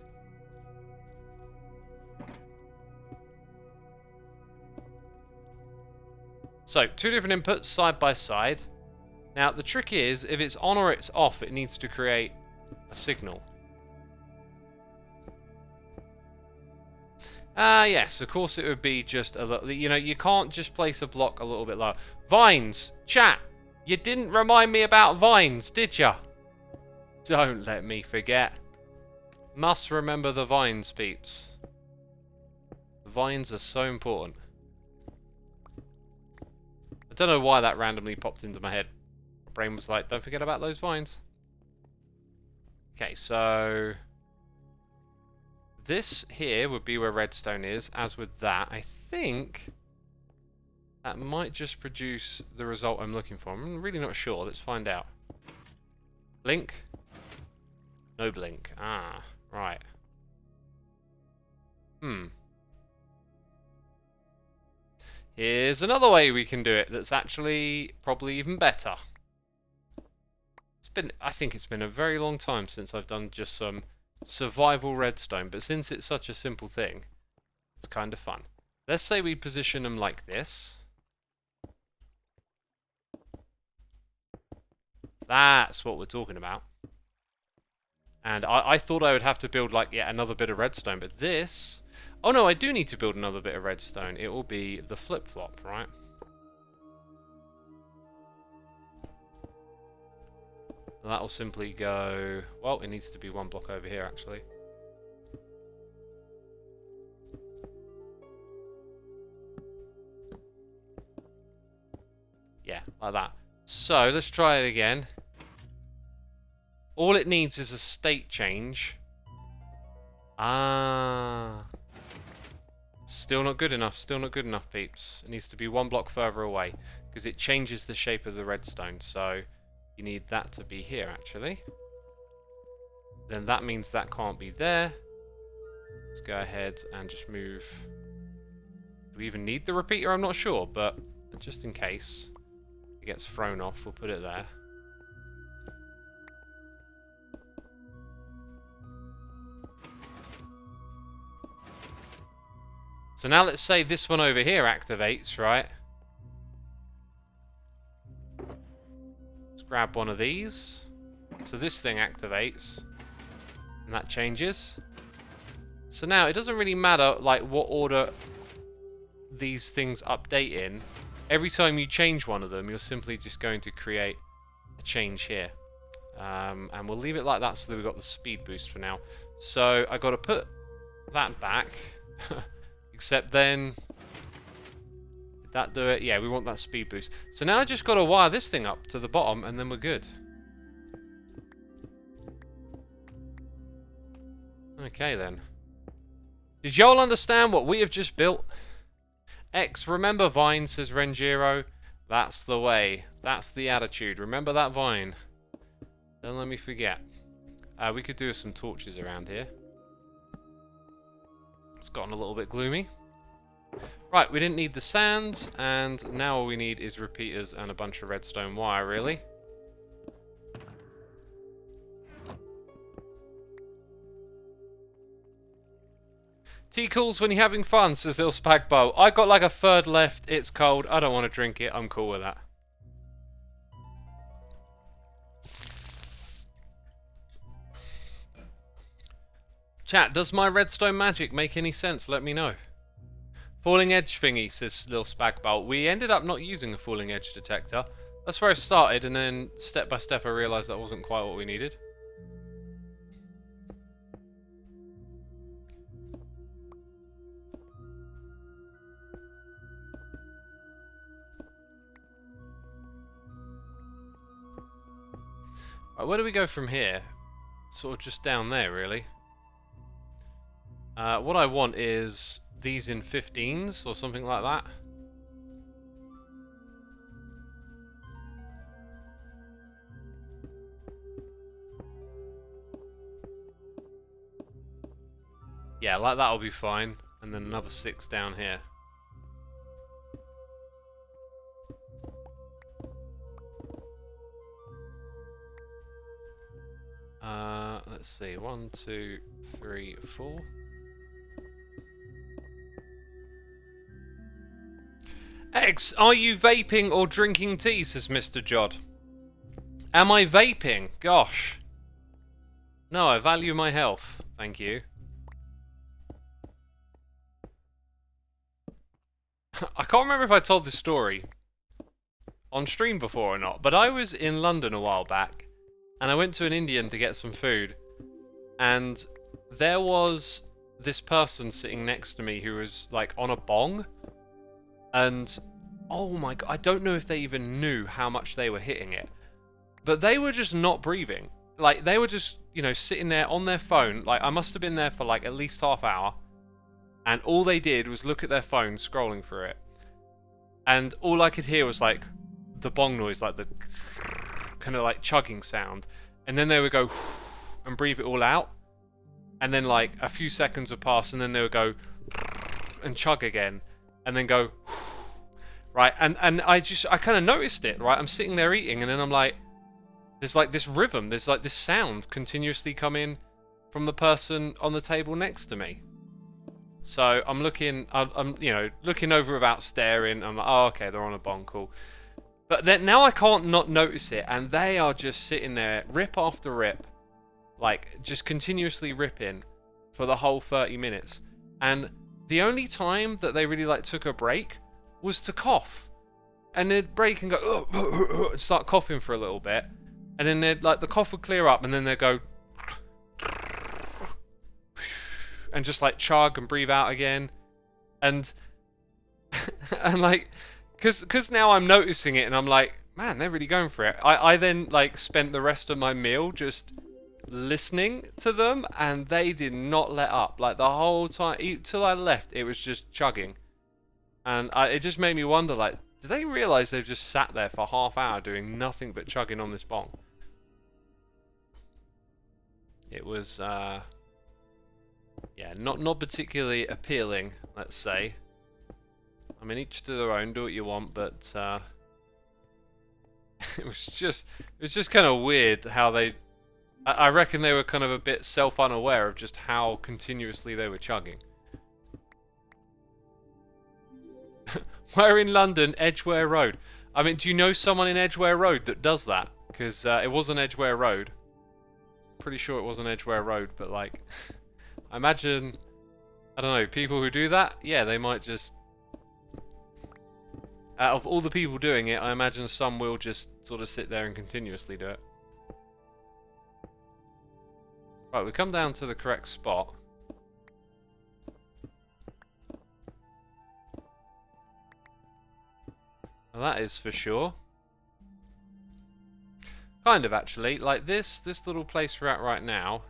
So, 2 different inputs side by side. Now, the trick is, if it's on or it's off, it needs to create a signal. Yes, of course it would be just a little... You know, you can't just place a block a little bit lower. Vines! Chat! You didn't remind me about vines, did ya? Don't let me forget. Must remember the vines, peeps. Vines are so important. I don't know why that randomly popped into my head. My brain was like, don't forget about those vines. Okay, so... this here would be where redstone is. As with that, I think... that might just produce the result I'm looking for. I'm really not sure. Let's find out. Blink? No blink. Ah, right. Here's another way we can do it that's actually probably even better. I think it's been a very long time since I've done just some survival redstone, but since it's such a simple thing, it's kind of fun. Let's say we position them like this. That's what we're talking about. And I thought I would have to build like yet another bit of redstone, but this... oh no, I do need to build another bit of redstone. It will be the flip-flop, right? That will simply go... well, it needs to be 1 block over here, actually. Yeah, like that. So, let's try it again. All it needs is a state change. Ah. Still not good enough. Still not good enough, peeps. It needs to be 1 block further away. Because it changes the shape of the redstone. So, you need that to be here, actually. Then that means that can't be there. Let's go ahead and just move. Do we even need the repeater? I'm not sure. But just in case it gets thrown off, we'll put it there. So now let's say this one over here activates, right? Let's grab one of these. So this thing activates. And that changes. So now it doesn't really matter like what order these things update in. Every time you change one of them, you're simply just going to create a change here. And we'll leave it like that so that we've got the speed boost for now. So I got to put that back. Except then, did that do it? Yeah, we want that speed boost. So now I just got to wire this thing up to the bottom and then we're good. Okay then. Did y'all understand what we have just built? X, remember Vine, says Renjiro. That's the way. That's the attitude. Remember that Vine. Don't let me forget. We could do some torches around here. It's gotten a little bit gloomy. Right, we didn't need the sands, and now all we need is repeaters and a bunch of redstone wire, really. Tea cools when you're having fun, says Little Spagbo. I got like a third left, it's cold, I don't want to drink it, I'm cool with that. Chat, does my redstone magic make any sense? Let me know. Falling edge thingy, says Lil Spagbolt. We ended up not using a falling edge detector. That's where I started, and then step by step I realised that wasn't quite what we needed. Right, where do we go from here? Sort of just down there, really. What I want is these in 15s or something like that. Yeah, like that'll be fine. And then another 6 down here. Let's see. 1, 2, 3, 4. X, are you vaping or drinking tea? Says Mr. Jod. Am I vaping? Gosh. No, I value my health. Thank you. I can't remember if I told this story on stream before or not, but I was in London a while back, and I went to an Indian to get some food, and there was this person sitting next to me who was like on a bong, and oh my god, I don't know if they even knew how much they were hitting it, but they were just not breathing. Like, they were just, you know, sitting there on their phone. Like, I must have been there for like at least half hour, and all they did was look at their phone, scrolling through it, and all I could hear was like the bong noise, like the kind of like chugging sound, and then they would go and breathe it all out, and then like a few seconds would pass, and then they would go and chug again, and then go right, and I kind of noticed it, right? I'm sitting there eating, and then I'm like, there's like this rhythm, there's like this sound continuously coming from the person on the table next to me. So I'm looking, I'm you know, looking over without staring. I'm like, oh, okay, they're on a bong, cool. But then now I can't not notice it, and they are just sitting there, rip after rip, like just continuously ripping for the whole 30 minutes. And the only time that they really like took a break was to cough, and they'd break and go and start coughing for a little bit, and then they'd like the cough would clear up, and then they'd go and just like chug and breathe out again, and and like, cause now I'm noticing it, and I'm like, man, they're really going for it. I then like spent the rest of my meal just listening to them, and they did not let up. Like the whole time till I left, it was just chugging, and it just made me wonder, like, did they realise they've just sat there for half hour doing nothing but chugging on this bong? It was yeah, not particularly appealing, let's say. I mean, each to their own, do what you want, but it was just kind of weird how they. I reckon they were kind of a bit self-unaware of just how continuously they were chugging. Where in London? Edgware Road. I mean, do you know someone in Edgware Road that does that? Because it wasn't Edgware Road. Pretty sure it wasn't Edgware Road, but like, I imagine, I don't know, people who do that, yeah, they might just. Out of all the people doing it, I imagine some will just sort of sit there and continuously do it. Right, we come down to the correct spot. Now that is for sure. Kind of, actually. Like this little place we're at right now.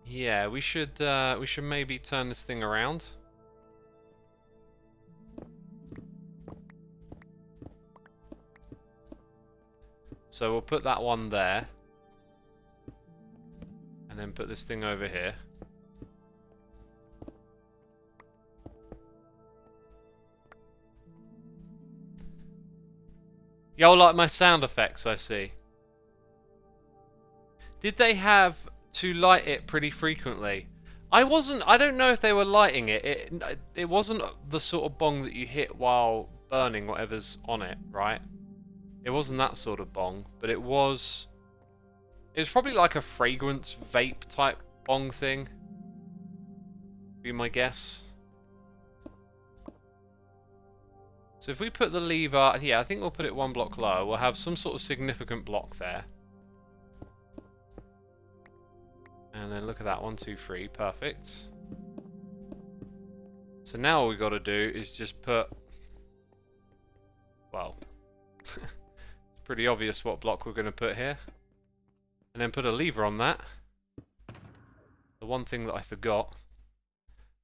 Yeah, we should maybe turn this thing around. So we'll put that one there, and then put this thing over here. Y'all like my sound effects, I see. Did they have to light it pretty frequently? I don't know if they were lighting it. It wasn't the sort of bong that you hit while burning whatever's on it, right? It wasn't that sort of bong, but it was probably like a fragrance vape type bong thing. Be my guess. So if we put the lever, yeah, I think we'll put it one block lower. We'll have some sort of significant block there. And then look at that, 1, 2, 3, perfect. So now all we've got to do is just put, well, it's pretty obvious what block we're going to put here. And then put a lever on that. The one thing that I forgot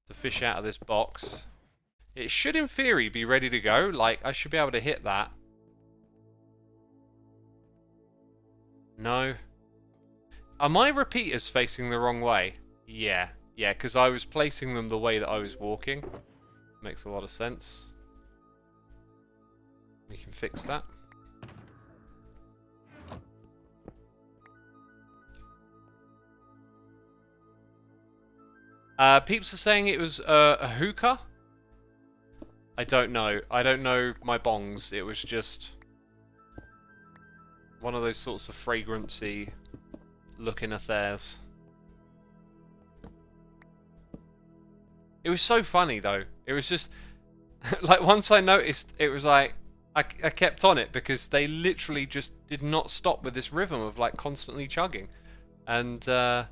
to fish out of this box. It should, in theory, be ready to go. Like, I should be able to hit that. No. Are my repeaters facing the wrong way? Yeah. Yeah, because I was placing them the way that I was walking. Makes a lot of sense. We can fix that. Peeps are saying it was a hookah. I don't know. I don't know my bongs. It was just one of those sorts of fragrancy looking affairs. It was so funny though. It was just like once I noticed, it was like I kept on it because they literally just did not stop with this rhythm of like constantly chugging, and I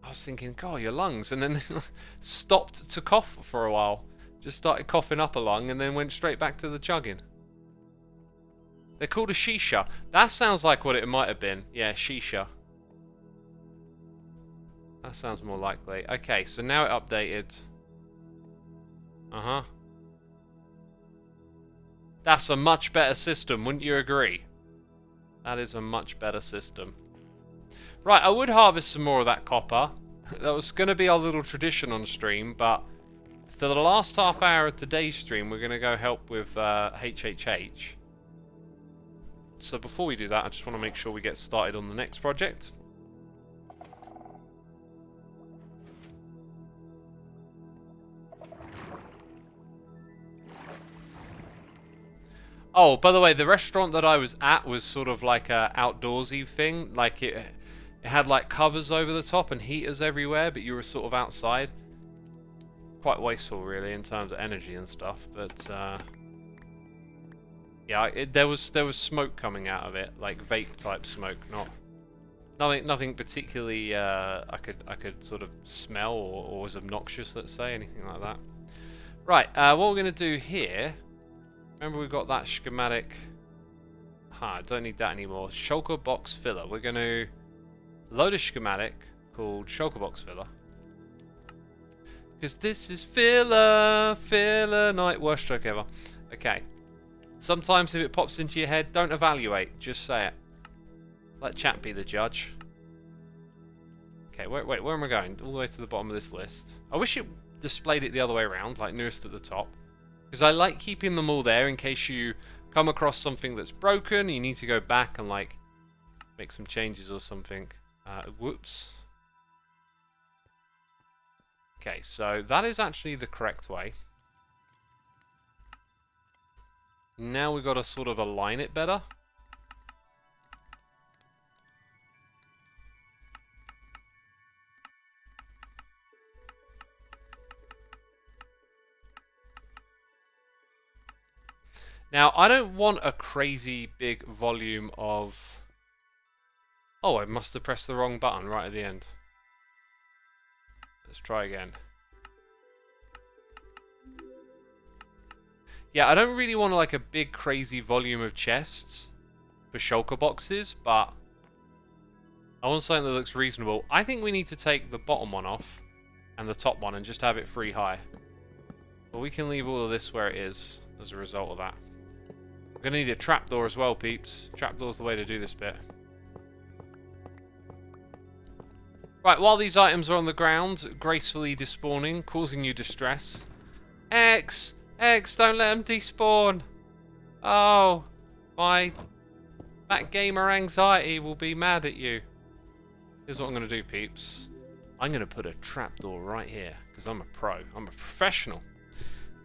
was thinking, God, your lungs, and then stopped to cough for a while. Just started coughing up a lung and then went straight back to the chugging. They're called a shisha. That sounds like what it might have been. Yeah, shisha. That sounds more likely. Okay, so now it updated. Uh-huh. That's a much better system, wouldn't you agree? That is a much better system. Right, I would harvest some more of that copper. That was going to be our little tradition on stream, but for the last half hour of today's stream, we're going to go help with HHH. So before we do that, I just want to make sure we get started on the next project. Oh, by the way, the restaurant that I was at was sort of like a outdoorsy thing. Like it had like covers over the top and heaters everywhere, but you were sort of outside. Quite wasteful, really, in terms of energy and stuff. But yeah, there was smoke coming out of it, like vape type smoke, nothing particularly I could sort of smell or was obnoxious, let's say, anything like that. Right, what we're gonna do here. Remember, we've got that schematic. I don't need that anymore. Shulker box filler. We're gonna load a schematic called Shulker box filler. Because this is filler night, worst stroke ever. Okay. Sometimes if it pops into your head, don't evaluate. Just say it. Let chat be the judge. Okay, wait, where am I going? All the way to the bottom of this list. I wish it displayed it the other way around, like newest at the top. Because I like keeping them all there in case you come across something that's broken. You need to go back and like make some changes or something. Whoops. Okay, so that is actually the correct way. Now we've got to sort of align it better. Now, I don't want a crazy big volume of... Oh, I must have pressed the wrong button right at the end. Let's try again. Yeah, I don't really want like a big crazy volume of chests for shulker boxes, but I want something that looks reasonable. I think we need to take the bottom one off and the top one and just have it free high. But we can leave all of this where it is as a result of that. We're going to need a trapdoor as well, peeps. Trapdoor's the way to do this bit. Right, while these items are on the ground, gracefully despawning, causing you distress. X, don't let them despawn. Oh, my Mac Gamer anxiety will be mad at you. Here's what I'm going to do, peeps. I'm going to put a trapdoor right here, because I'm a pro. I'm a professional.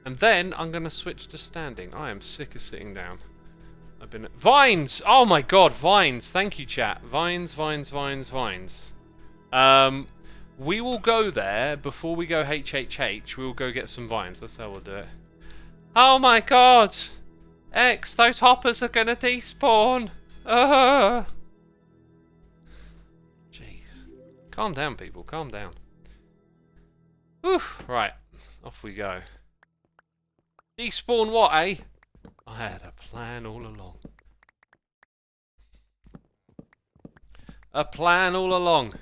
And then I'm going to switch to standing. I am sick of sitting down. I've been... Vines! Oh my god, vines. Thank you, chat. Vines. We will go there before we go HHH. We will go get some vines. That's how we'll do it. Oh my god! X, those hoppers are going to despawn. Jeez. Calm down, people. Calm down. Whew. Right. Off we go. Despawn what, eh? I had a plan all along. A plan all along.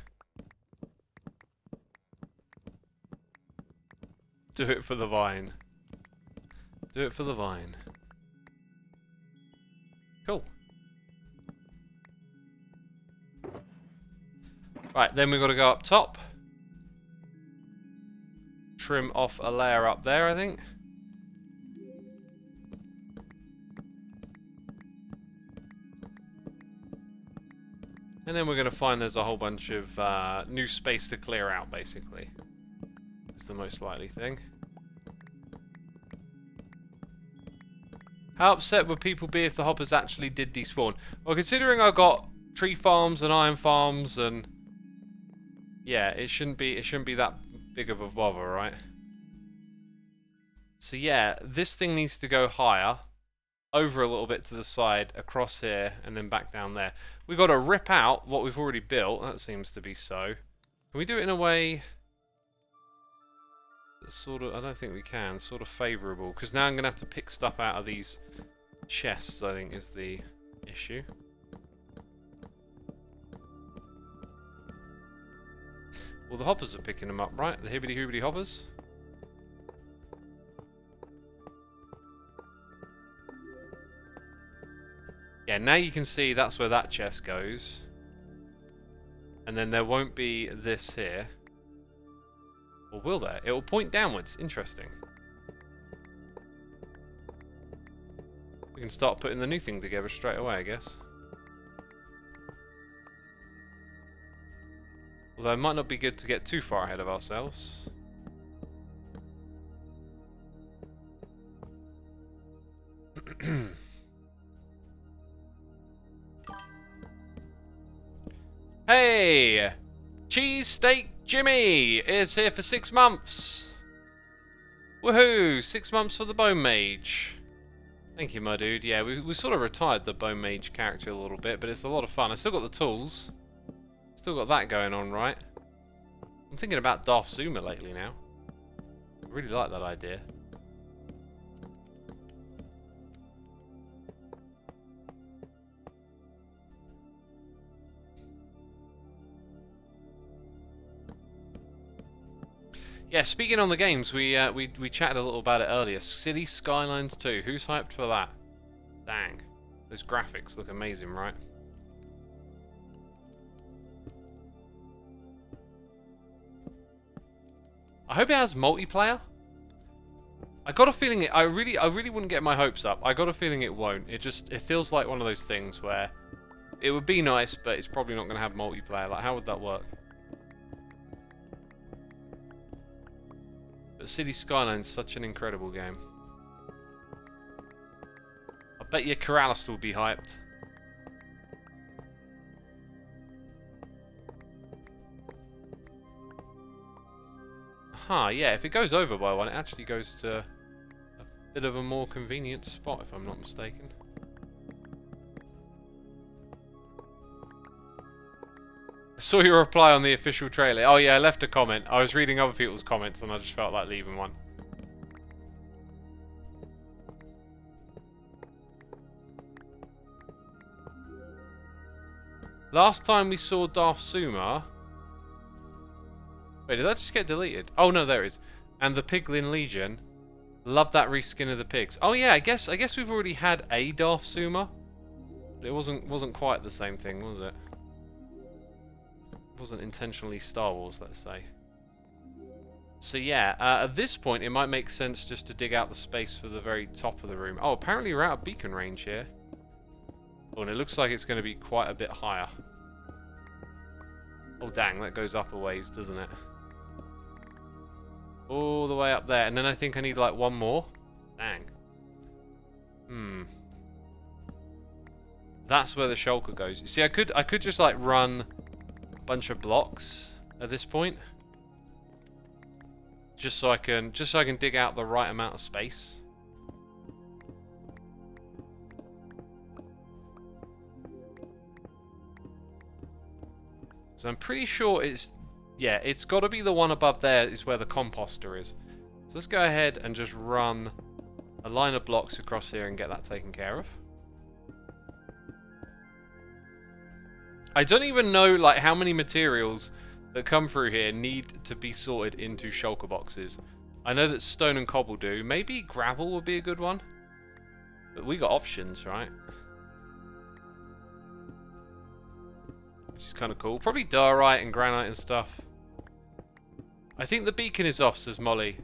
Do it for the vine. Do it for the vine. Cool. Right, then we've got to go up top. Trim off a layer up there, I think. And then we're going to find there's a whole bunch of new space to clear out, basically. It's the most likely thing. How upset would people be if the hoppers actually did despawn? Well, considering I got tree farms and iron farms and... yeah, it shouldn't be that big of a bother, right? So yeah, this thing needs to go higher. Over a little bit to the side, across here, and then back down there. We've got to rip out what we've already built. That seems to be so. Can we do it in a way that's sort of... I don't think we can. Sort of favourable. Because now I'm going to have to pick stuff out of these chests, I think, is the issue. Well, the hoppers are picking them up, right? The hibbity-hoobity hoppers. Yeah, now you can see that's where that chest goes. And then there won't be this here. Or will there? It will point downwards. Interesting. We can start putting the new thing together straight away, I guess. Although it might not be good to get too far ahead of ourselves. Hey! Cheesesteak Jimmy is here for 6 months! Woohoo! 6 months for the Bone Mage. Thank you, my dude. Yeah, we sort of retired the Bone Mage character a little bit, but it's a lot of fun. I still got the tools. Still got that going on, right? I'm thinking about Darth Zuma lately now. I really like that idea. Yeah, speaking on the games, we chatted a little about it earlier. City Skylines 2. Who's hyped for that? Dang. Those graphics look amazing, right? I hope it has multiplayer. I got a feeling it... I really wouldn't get my hopes up. I got a feeling it won't. It feels like one of those things where it would be nice, but it's probably not going to have multiplayer. Like, how would that work? But City Skylines is such an incredible game. I bet your Corrales will be hyped. Aha, yeah, if it goes over by one, it actually goes to a bit of a more convenient spot, if I'm not mistaken. I saw your reply on the official trailer. Oh yeah, I left a comment. I was reading other people's comments and I just felt like leaving one. Last time we saw Darth Zuma... Wait, did that just get deleted? Oh no, there it is. And the Piglin Legion. Love that reskin of the pigs. Oh yeah, I guess we've already had a Darth Zuma. But it wasn't quite the same thing, was it? Wasn't intentionally Star Wars, let's say. So yeah, at this point it might make sense just to dig out the space for the very top of the room. Oh, apparently we're out of beacon range here. Oh, and it looks like it's going to be quite a bit higher. Oh dang, that goes up a ways, doesn't it? All the way up there, and then I think I need like one more. Dang. That's where the shulker goes. You see, I could just like run bunch of blocks at this point, just so I can dig out the right amount of space. So I'm pretty sure it's got to be the one above there is where the composter is. So let's go ahead and just run a line of blocks across here and get that taken care of. I don't even know like how many materials that come through here need to be sorted into shulker boxes. I know that stone and cobble do. Maybe gravel would be a good one. But we got options, right? Which is kind of cool. Probably diorite and granite and stuff. I think the beacon is off, says Molly.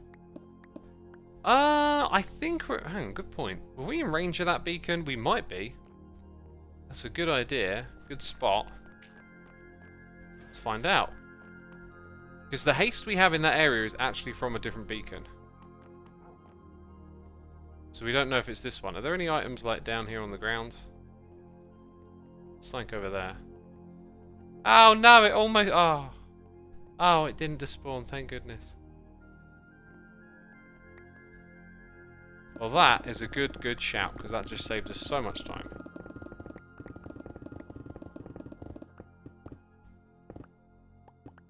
I think we're... Hang on, good point. Were we in range of that beacon? We might be. That's a good idea. Good spot. find out. Because the haste we have in that area is actually from a different beacon. So we don't know if it's this one. Are there any items like down here on the ground? Something over there. Oh no, it almost... Oh. Oh, it didn't despawn, thank goodness. Well, that is a good shout, because that just saved us so much time.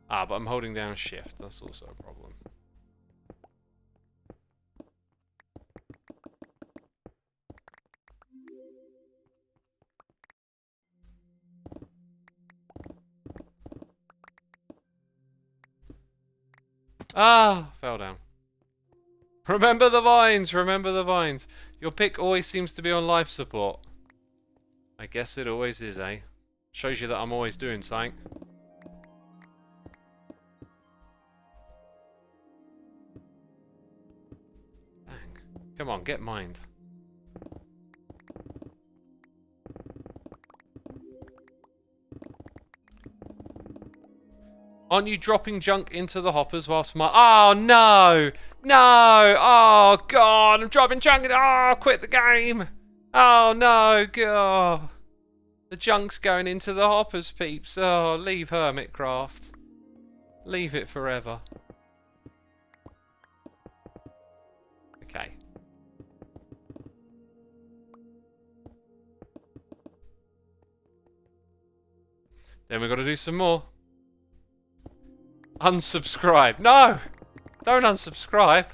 Ah, but I'm holding down shift. That's also a problem. Ah, fell down. Remember the vines, remember the vines. Your pick always seems to be on life support. I guess it always is, eh? Shows you that I'm always doing something. Come on, get mined. Aren't you dropping junk into the hoppers whilst my... Oh, no! No! Oh, God! I'm dropping junk in... Oh, quit the game! Oh, no! God! The junk's going into the hoppers, peeps. Oh, leave Hermitcraft. Leave it forever. Okay. Then we've got to do some more. Unsubscribe. No! Don't unsubscribe.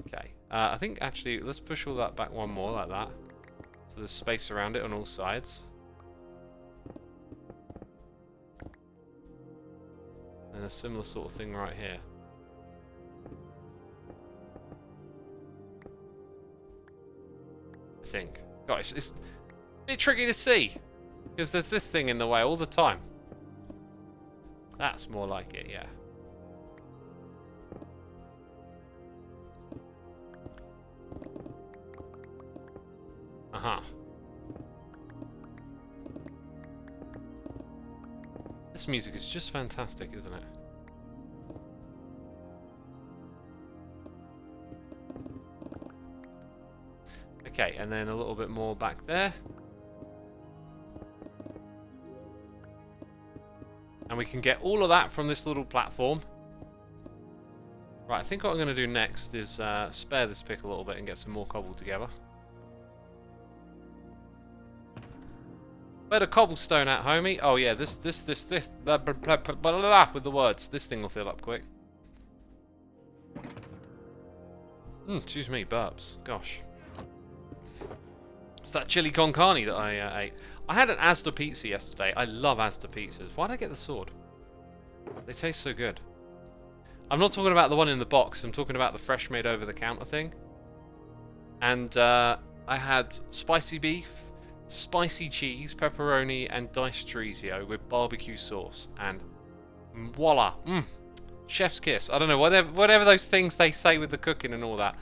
Okay. I think actually, let's push all that back one more like that. So there's space around it on all sides. And a similar sort of thing right here. I think. Guys, it's a bit tricky to see. Because there's this thing in the way all the time. That's more like it, yeah. Uh-huh. This music is just fantastic, isn't it? Okay, and then a little bit more back there. And we can get all of that from this little platform. Right, I think what I'm going to do next is spare this pick a little bit and get some more cobble together. Where the cobblestone at, homie? Oh yeah, this, blah, blah, blah, blah, blah, blah, with the words. This thing will fill up quick. Excuse me, burps. Gosh. It's that chili con carne that I ate. I had an Asda pizza yesterday. I love Asda pizzas. Why did I get the sword? They taste so good. I'm not talking about the one in the box. I'm talking about the fresh made over the counter thing. And I had spicy beef, spicy cheese, pepperoni, and diced chorizo with barbecue sauce. And voila. Chef's kiss. I don't know, whatever those things they say with the cooking and all that.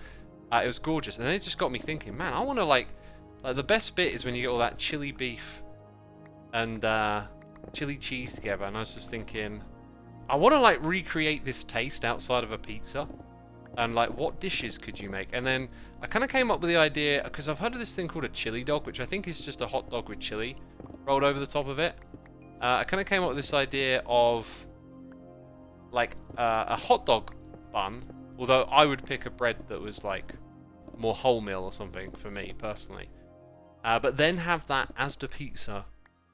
It was gorgeous. And it just got me thinking, man, I want to like the best bit is when you get all that chili beef and chili cheese together. And I was just thinking, I want to like recreate this taste outside of a pizza. And like, what dishes could you make? And then I kind of came up with the idea, because I've heard of this thing called a chili dog, which I think is just a hot dog with chili rolled over the top of it. I kind of came up with this idea of like a hot dog bun, although I would pick a bread that was like more wholemeal or something for me personally. But then have that Asda pizza,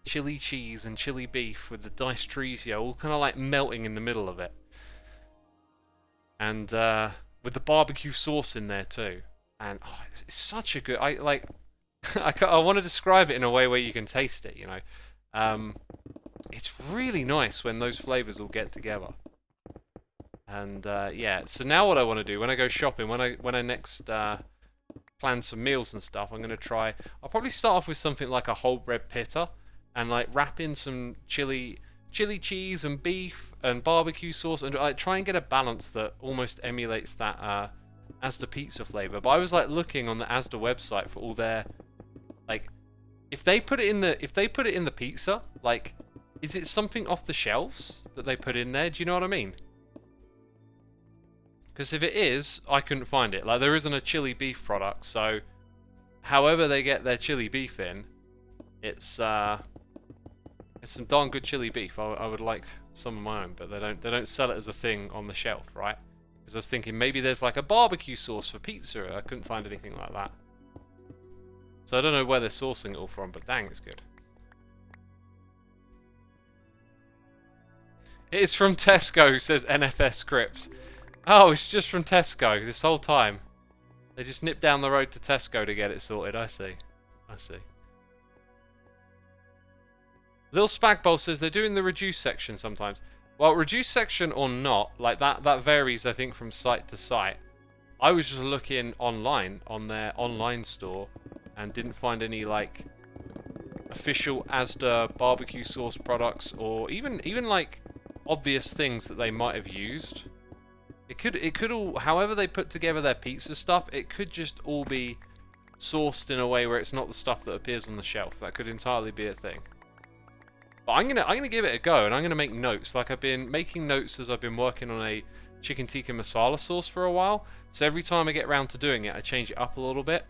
chili cheese and chili beef with the diced chorizo all kind of like melting in the middle of it. And with the barbecue sauce in there too. And oh, it's such a good... I want to describe it in a way where you can taste it, you know. It's really nice when those flavors all get together. And yeah, so now what I want to do when I go shopping, when I next plan some meals and stuff, I'm going to try... I'll probably start off with something like a whole bread pita and like wrap in some chili cheese and beef and barbecue sauce and like try and get a balance that almost emulates that Asda pizza flavor. But I was like looking on the Asda website for all their like if they put it in the pizza, like, is it something off the shelves that they put in there? Do you know what I mean? Because if it is, I couldn't find it. Like, there isn't a chili beef product, so however they get their chili beef in, it's some darn good chili beef. I would like some of my own, but they don't sell it as a thing on the shelf, right? Because I was thinking maybe there's like a barbecue sauce for pizza. I couldn't find anything like that. So I don't know where they're sourcing it all from, but dang, it's good. It is from Tesco, says NFS Scripts. Oh, it's just from Tesco this whole time. They just nipped down the road to Tesco to get it sorted. I see. I see. Lil Spagbowl says they're doing the reduced section sometimes. Well, reduced section or not, like that varies, I think, from site to site. I was just looking online on their online store and didn't find any like official Asda barbecue sauce products or even like obvious things that they might have used. It could all, however they put together their pizza stuff, it could just all be sourced in a way where it's not the stuff that appears on the shelf. That could entirely be a thing. But I'm gonna give it a go, and I'm gonna make notes. Like, I've been making notes as I've been working on a chicken tikka masala sauce for a while. So every time I get around to doing it, I change it up a little bit,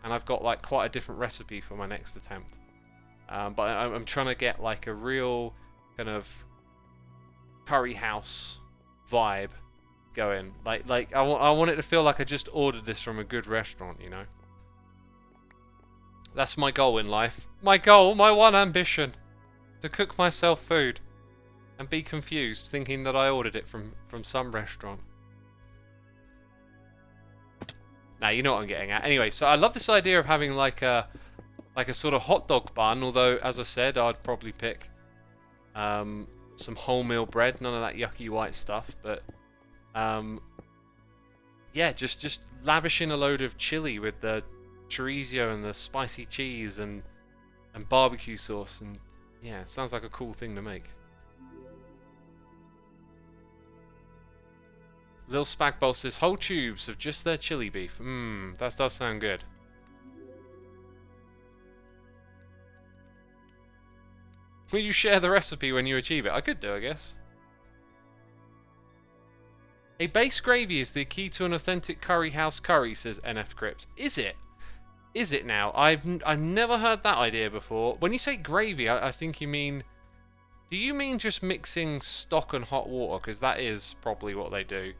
and I've got like quite a different recipe for my next attempt. But I'm trying to get like a real kind of curry house vibe going. Like I want it to feel like I just ordered this from a good restaurant, you know. That's my goal in life. My goal, my one ambition. To cook myself food and be confused thinking that I ordered it from some restaurant. Now, you know what I'm getting at. Anyway, so I love this idea of having like a sort of hot dog bun, although as I said, I'd probably pick some wholemeal bread, none of that yucky white stuff, but yeah, just lavishing a load of chili with the chorizo and the spicy cheese and barbecue sauce, and yeah, it sounds like a cool thing to make. Lil Spagbowl says whole tubes of just their chili beef. That does sound good. Will you share the recipe when you achieve it? I could do, I guess. A base gravy is the key to an authentic curry house curry, says NF Crips. Is it? Is it now? I've never heard that idea before. When you say gravy, I think you mean... Do you mean just mixing stock and hot water? Because that is probably what they do.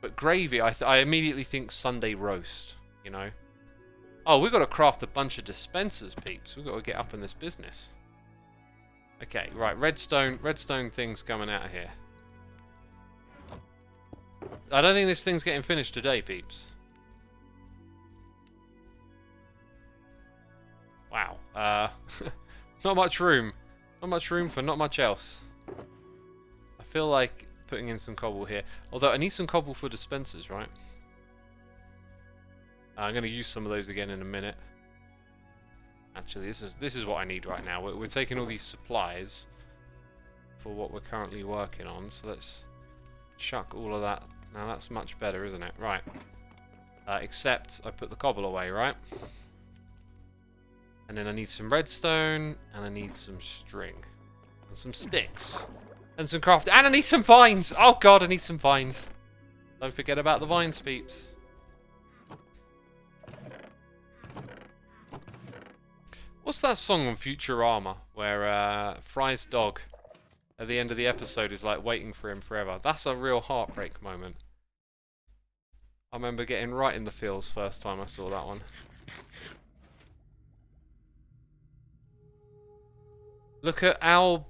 But gravy, I immediately think Sunday roast, you know? Oh, we've got to craft a bunch of dispensers, peeps. We've got to get up in this business. Okay, right, redstone thing's coming out of here. I don't think this thing's getting finished today, peeps. Wow. Not much room. Not much room for not much else. I feel like putting in some cobble here. Although I need some cobble for dispensers, right? I'm going to use some of those again in a minute. Actually, this is what I need right now. We're taking all these supplies for what we're currently working on. So let's chuck all of that. Now that's much better, isn't it? Right. Except I put the cobble away, right? And then I need some redstone, and I need some string, and some sticks, and some craft, and I need some vines! Oh god, I need some vines. Don't forget about the vines, peeps. What's that song on Futurama, where Fry's dog, at the end of the episode, is like waiting for him forever? That's a real heartbreak moment. I remember getting right in the feels first time I saw that one. Look at Owl's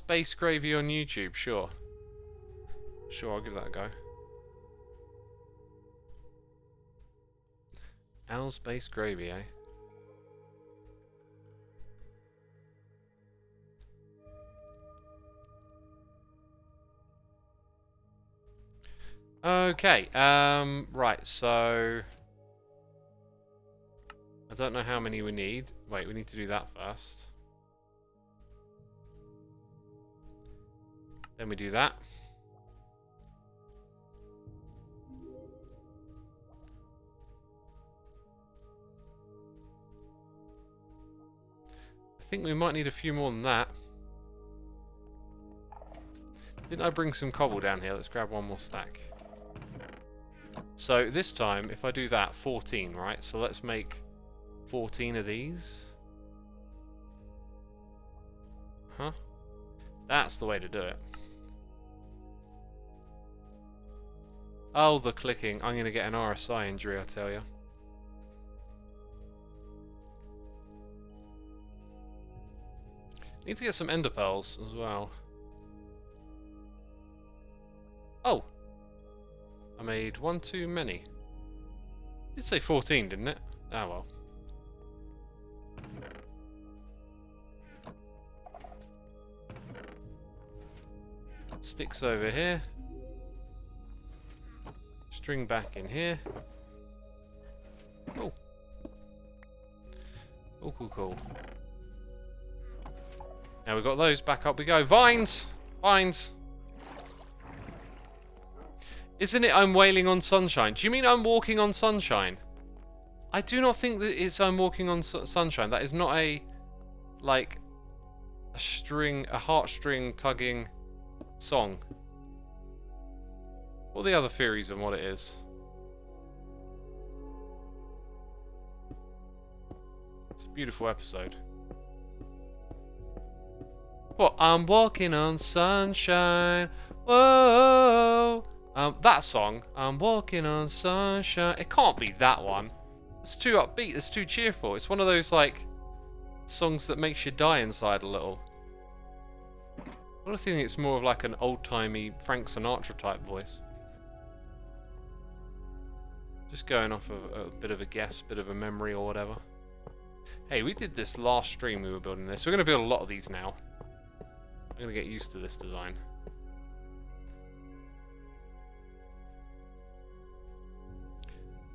Base Gravy on YouTube, sure. Sure, I'll give that a go. Owl's Base Gravy, eh? Okay, right, so... I don't know how many we need. Wait, we need to do that first. Then we do that. think we might need a few more than that. Didn't I bring some cobble down here? Let's grab one more stack. So this time, if I do that, 14, right? So let's make 14 of these. Huh? That's the way to do it. Oh, the clicking. I'm going to get an RSI injury, I tell you. Need to get some ender pearls as well. Oh! I made one too many. Did say 14, didn't it? Ah, well. Sticks over here. String back in here. Oh. Cool, cool, cool. Now we've got those. Back up we go. Vines! Vines! Isn't it I'm wailing on sunshine? Do you mean I'm walking on sunshine? I do not think that it's I'm walking on sunshine. That is not a, like, a heartstring tugging song. What are the other theories on what it is? It's a beautiful episode. What? I'm walking on sunshine. Whoa. That song. I'm walking on sunshine. It can't be that one. It's too upbeat. It's too cheerful. It's one of those, like, songs that makes you die inside a little. I think it's more of like an old-timey Frank Sinatra type voice. Just going off of a bit of a guess, bit of a memory or whatever. Hey, we did this last stream we were building this. We're going to build a lot of these now. I'm going to get used to this design.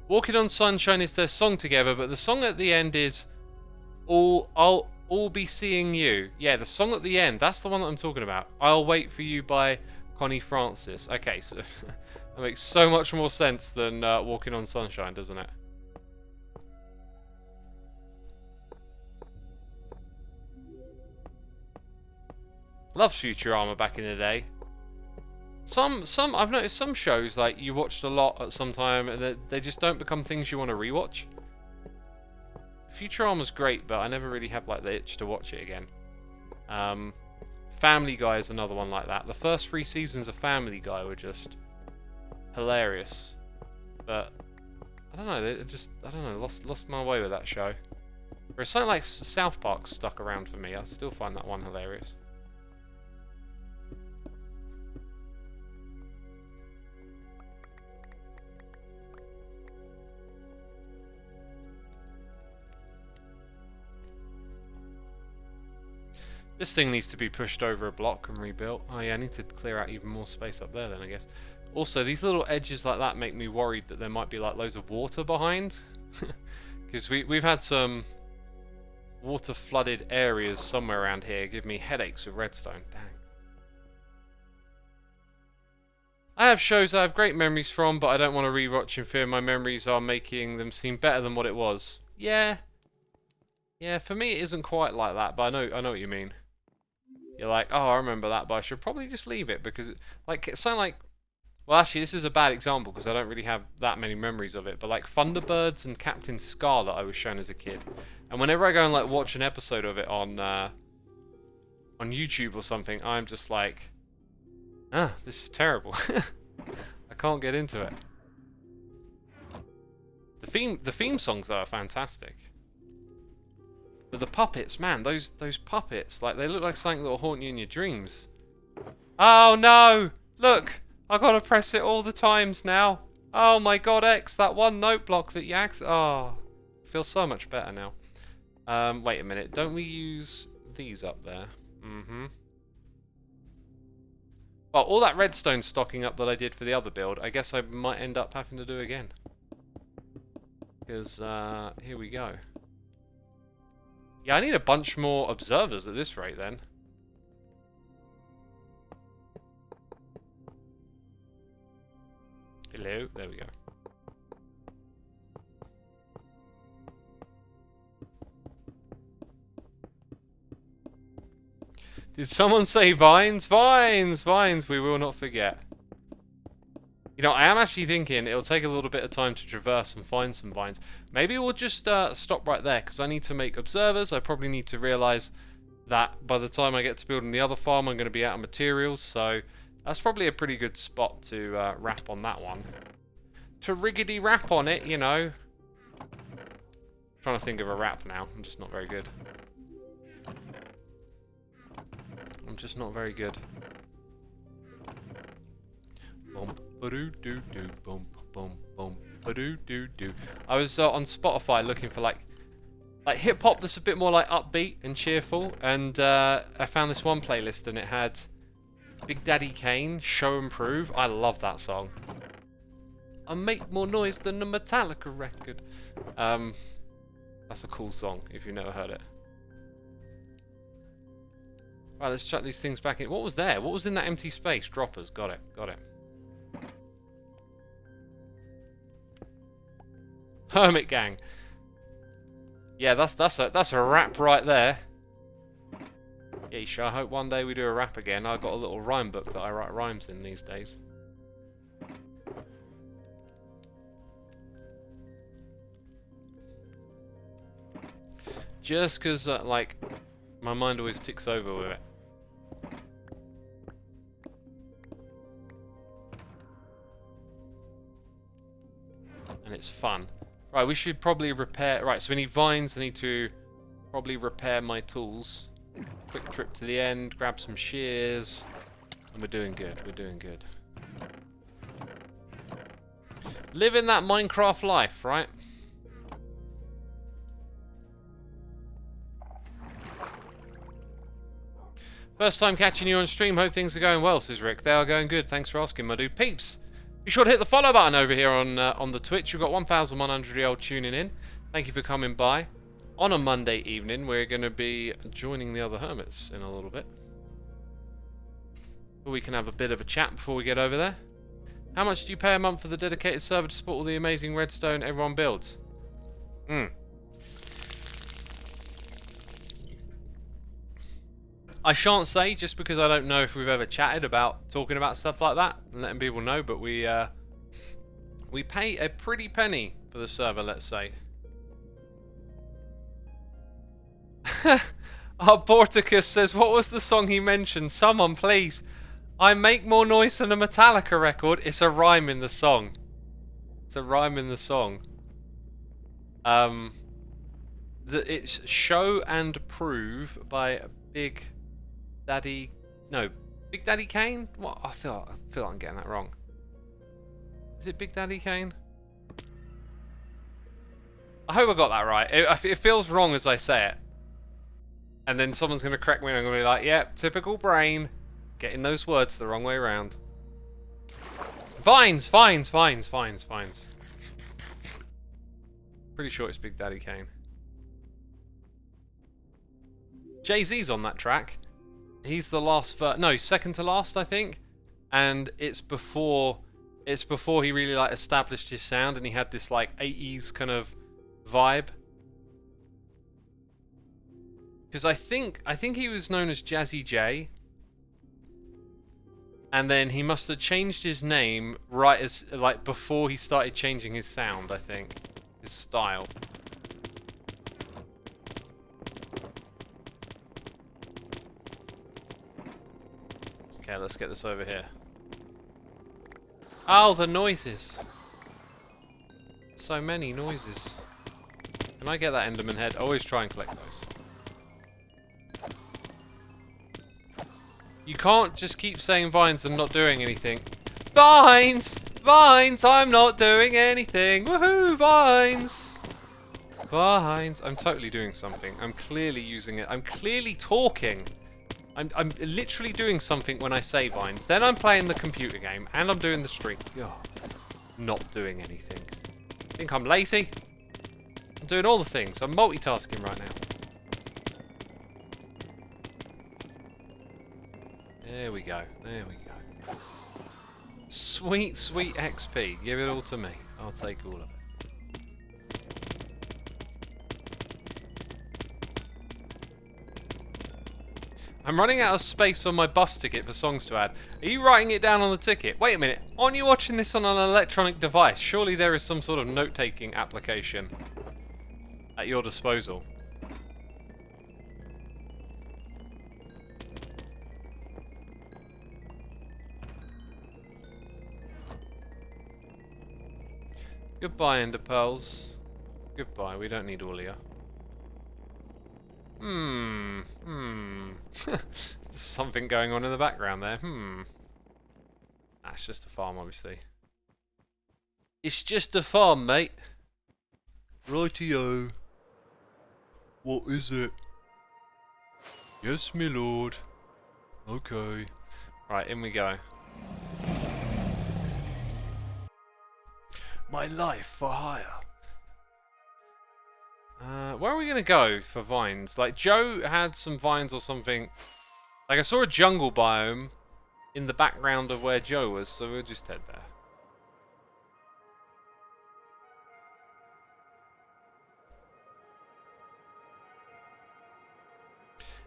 Walking on Sunshine is their song together, but the song at the end is I'll be seeing you. Yeah, the song at the end, that's the one that I'm talking about. I'll Wait for You by Connie Francis. Okay, so that makes so much more sense than Walking on Sunshine, doesn't it? Loved Futurama back in the day. Some I've noticed some shows like you watched a lot at some time and they just don't become things you want to rewatch. Futurama's great, but I never really have like the itch to watch it again. Family Guy is another one like that. The first 3 seasons of Family Guy were just hilarious, but I don't know, lost my way with that show. Whereas something like South Park stuck around for me. I still find that one hilarious. This thing needs to be pushed over a block and rebuilt. Oh yeah, I need to clear out even more space up there then, I guess. Also, these little edges like that make me worried that there might be like loads of water behind. Because we've had some water flooded areas somewhere around here give me headaches with redstone. Dang. I have shows I have great memories from, but I don't want to rewatch in fear my memories are making them seem better than what it was. Yeah. Yeah, for me it isn't quite like that, but I know what you mean. You're like, oh, I remember that, but I should probably just leave it because, it's something like, well, actually, this is a bad example because I don't really have that many memories of it. But like Thunderbirds and Captain Scarlet, I was shown as a kid, and whenever I go and like watch an episode of it on YouTube or something, I'm just like, this is terrible. I can't get into it. The theme songs though are fantastic. But the puppets, man, those puppets, like they look like something that'll haunt you in your dreams. Oh no! Look! I gotta press it all the times now. Oh my god, X, that one note block that you I feel so much better now. Wait a minute, don't we use these up there? Mm-hmm. Well, all that redstone stocking up that I did for the other build, I guess I might end up having to do again. Because, here we go. Yeah, I need a bunch more observers at this rate then. Hello, there we go. Did someone say vines? Vines! Vines, we will not forget. You know, I am actually thinking it'll take a little bit of time to traverse and find some vines. Maybe we'll just stop right there, because I need to make observers. I probably need to realise that by the time I get to building the other farm, I'm going to be out of materials. So that's probably a pretty good spot to wrap on that one. To riggedy wrap on it, you know. Trying to think of a rap now. I'm just not very good. I'm just not very good. Bum ba doo doo doo bum bum bum ba doo doo doo. I was on Spotify looking for like hip hop that's a bit more like upbeat and cheerful, and I found this one playlist and it had Big Daddy Kane, Show and Prove. I love that song. I make more noise than a Metallica record. That's a cool song if you've never heard it. Right, let's chuck these things back in. What was there? What was in that empty space? Droppers. Got it. Got it. Hermit Gang. Yeah, that's a rap right there. Yeesh, I hope one day we do a rap again. I've got a little rhyme book that I write rhymes in these days. Just because, like, my mind always ticks over with it. And it's fun. Right, we should probably repair... Right, so we need vines. I need to probably repair my tools. Quick trip to the end, grab some shears. And we're doing good, we're doing good. Living that Minecraft life, right? First time catching you on stream. Hope things are going well, says Rick. They are going good. Thanks for asking, my dude. Peeps, be sure to hit the follow button over here on the Twitch. We've got 1,100 tuning in. Thank you for coming by. On a Monday evening, we're going to be joining the other hermits in a little bit. But we can have a bit of a chat before we get over there. How much do you pay a month for the dedicated server to support all the amazing redstone everyone builds? I shan't say, just because I don't know if we've ever chatted about talking about stuff like that and letting people know, but we pay a pretty penny for the server, let's say. Porticus says, what was the song he mentioned? Someone, please. I make more noise than a Metallica record. It's a rhyme in the song. It's a rhyme in the song. It's Show and Prove by Big Daddy... No, Big Daddy Kane? What? I feel I'm getting that wrong. Is it Big Daddy Kane? I hope I got that right. It feels wrong as I say it. And then someone's going to correct me and I'm going to be like, yep, typical brain. Getting those words the wrong way around. Vines, vines, vines, vines, vines. Pretty sure it's Big Daddy Kane. Jay-Z's on that track. He's the last, no, second to last, I think. And it's before he really like established his sound, and he had this like 80s kind of vibe. Because I think he was known as Jazzy J. And then he must have changed his name right as like before he started changing his sound, I think. His style. Okay, let's get this over here. Oh, the noises. So many noises. Can I get that Enderman head? Always try and collect those. You can't just keep saying vines and not doing anything. Vines! Vines! I'm not doing anything! Woohoo! Vines! Vines! I'm totally doing something. I'm clearly using it. I'm clearly talking. I'm literally doing something when I say vines. Then I'm playing the computer game and I'm doing the stream. Oh, not doing anything. Think I'm lazy? I'm doing all the things. I'm multitasking right now. There we go. There we go. Sweet, sweet XP. Give it all to me. I'll take all of it. I'm running out of space on my bus ticket for songs to add. Are you writing it down on the ticket? Wait a minute. Aren't you watching this on an electronic device? Surely there is some sort of note-taking application at your disposal. Goodbye, Ender Pearls. Goodbye, we don't need all of you. There's something going on in the background there. That's just a farm, obviously. It's just a farm, mate. Rightio. What is it? Yes, my lord. Okay. Right, in we go. My life for hire. Where are we going to go for vines? Like, Joe had some vines or something. Like, I saw a jungle biome in the background of where Joe was, so we'll just head there.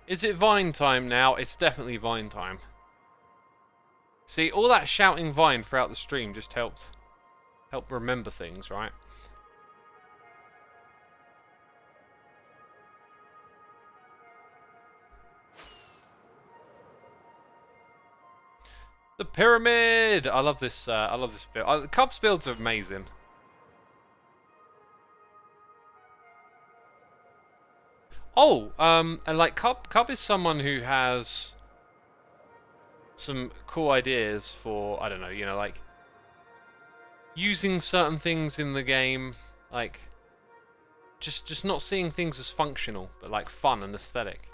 Is it vine time now? It's definitely vine time. See, all that shouting vine throughout the stream just helped remember things, right? The pyramid! I love this build. Cub's builds are amazing. Oh, and like Cub is someone who has some cool ideas for, I don't know, you know, like using certain things in the game, like just not seeing things as functional, but like fun and aesthetic.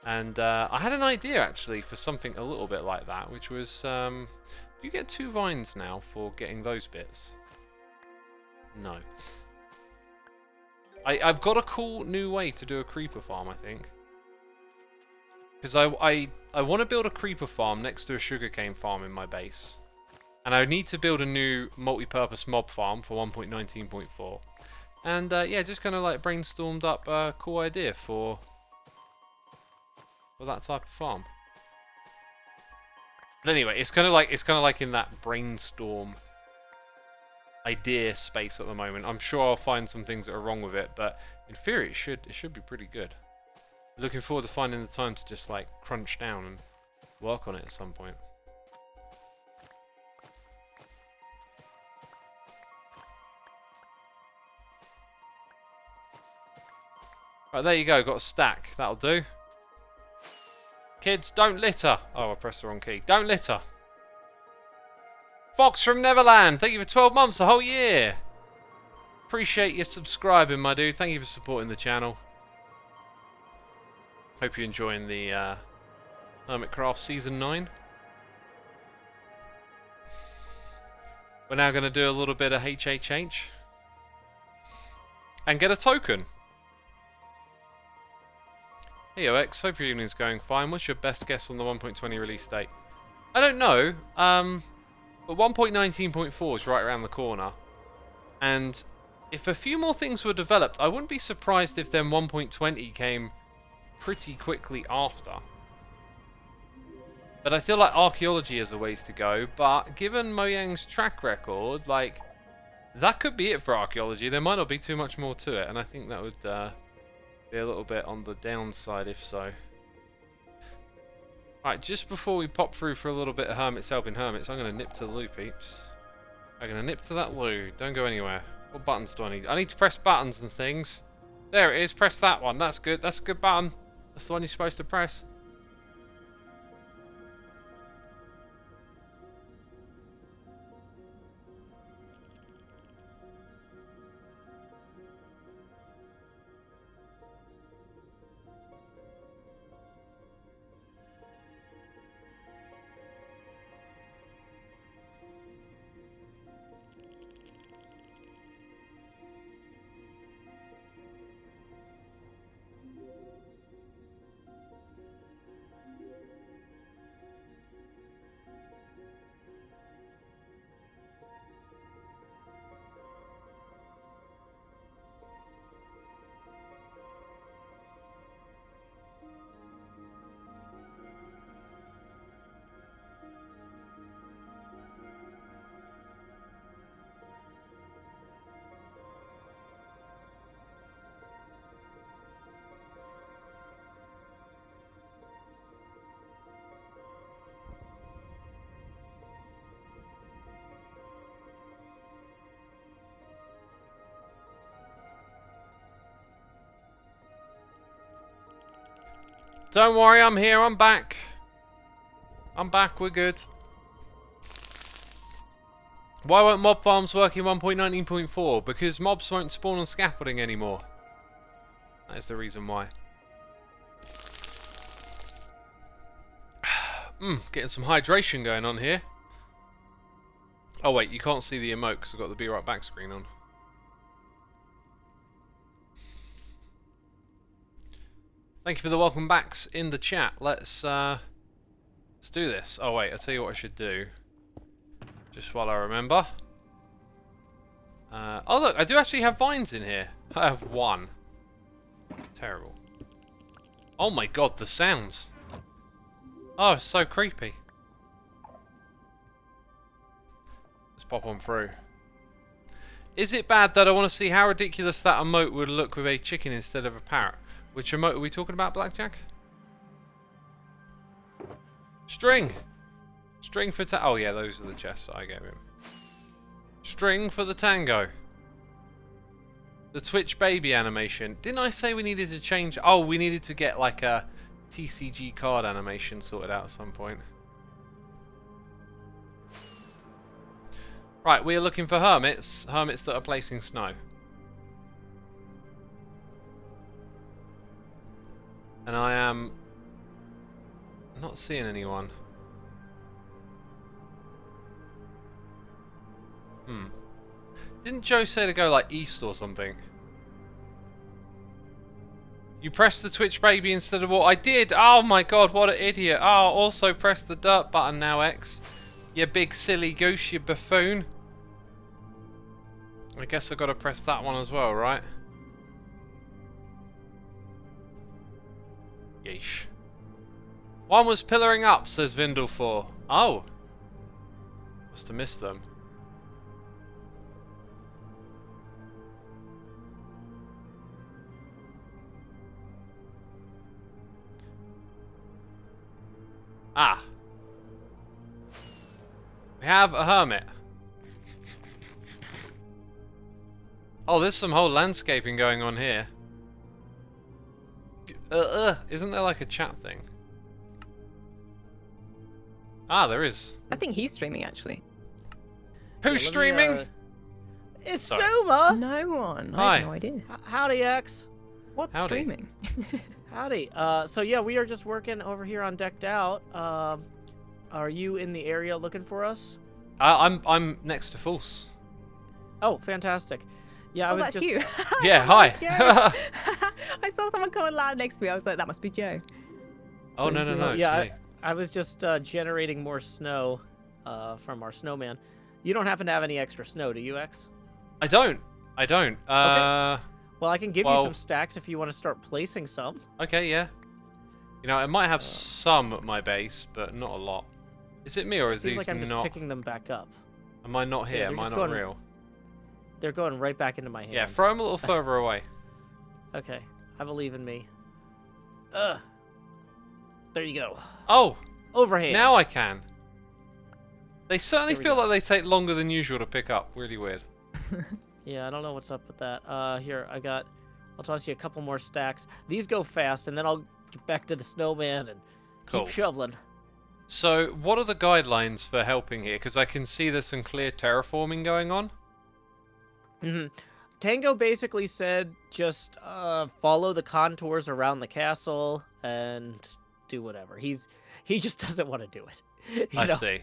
And I had an idea actually for something a little bit like that, which was, you get 2 vines now for getting those bits. No. I've got a cool new way to do a creeper farm, I think. Because I want to build a creeper farm next to a sugarcane farm in my base. And I need to build a new multi-purpose mob farm for 1.19.4. And yeah, just kind of like brainstormed up a cool idea for that type of farm. But anyway, it's kind of like in that brainstorm idea space at the moment. I'm sure I'll find some things that are wrong with it, but in theory it should be pretty good. Looking forward to finding the time to just like crunch down and work on it at some point. Right, there you go, got a stack. That'll do. Kids, don't litter. Oh, I pressed the wrong key. Don't litter. Fox from Neverland, thank you for 12 months, a whole year. Appreciate you subscribing, my dude. Thank you for supporting the channel. Hope you're enjoying the Hermitcraft Season 9. We're now going to do a little bit of HHH. And get a token. Hey OX, hope your evening's going fine. What's your best guess on the 1.20 release date? I don't know, but 1.19.4 is right around the corner. And if a few more things were developed, I wouldn't be surprised if then 1.20 came pretty quickly after. But I feel like archaeology is a ways to go, but given Mojang's track record, like, that could be it for archaeology. There might not be too much more to it, and I think that would be a little bit on the downside if so. Right, just before we pop through for a little bit of Hermits helping Hermits, I'm going to nip to the loo, peeps. I'm going to nip to that loo. Don't go anywhere. What buttons do I need? I need to press buttons and things. There it is. Press that one. That's good. That's a good button. That's the one you're supposed to press. Don't worry, I'm here. I'm back. I'm back. We're good. Why won't mob farms work in 1.19.4? Because mobs won't spawn on scaffolding anymore. That is the reason why. Getting some hydration going on here. Oh wait, you can't see the emote because I've got the Be Right Back screen on. Thank you for the welcome backs in the chat. Let's do this. Oh wait, I'll tell you what I should do. Just while I remember. Oh look, I do actually have vines in here. I have one. Terrible. Oh my god, the sounds. Oh, it's so creepy. Let's pop on through. Is it bad that I want to see how ridiculous that emote would look with a chicken instead of a parrot? Which emote are we talking about, Blackjack? String! String for oh yeah, those are the chests that I gave him. String for the tango. The Twitch baby animation. Didn't I say we needed to change? Oh, we needed to get like a TCG card animation sorted out at some point. Right, we are looking for hermits. Hermits that are placing snow. And I am not seeing anyone. Didn't Joe say to go like east or something? You pressed the Twitch baby instead of what I did. Oh my god, what an idiot. Oh, also press the dirt button now, X. You big silly goose, you buffoon. I guess I've got to press that one as well, right? Yeesh. One was pillaring up, says Vindle4. Oh. Must have missed them. Ah. We have a hermit. Oh, there's some whole landscaping going on here. Isn't there like a chat thing? Ah, there is. I think he's streaming actually. Who's streaming? It's Xisuma! No one. Hi. I have no idea. Howdy, X. What's Howdy. streaming? Howdy. So yeah, we are just working over here on Decked Out. Are you in the area looking for us? I'm next to False. Oh, fantastic. Yeah, I Oh, was that's just. you. Yeah, hi. I saw someone coming loud next to me. I was like, that must be Joe. Oh no, it's Yeah, me. I was just generating more snow from our snowman. You don't happen to have any extra snow, do you, X? I don't. Well, I can give you well- some stacks if you want to start placing some. Okay, yeah. You know, I might have some at my base, but not a lot. Is it me or is Seems these like I'm just not? picking them back up. Am I not here? they're Am I just not going- real? They're going right back into my hand. Yeah, throw them a little further away. Okay, I believe in me. Ugh. There you go. Oh, Overhand. now I can. They certainly There we feel go. like they take longer than usual to pick up. Really weird. Yeah, I don't know what's up with that. Here, I'll toss you a couple more stacks. These go fast, and then I'll get back to the snowman and Cool. keep shoveling. So, what are the guidelines for helping here? Because I can see there's some clear terraforming going on. Tango basically said just follow the contours around the castle and do whatever. He just doesn't want to do it. You I know? see.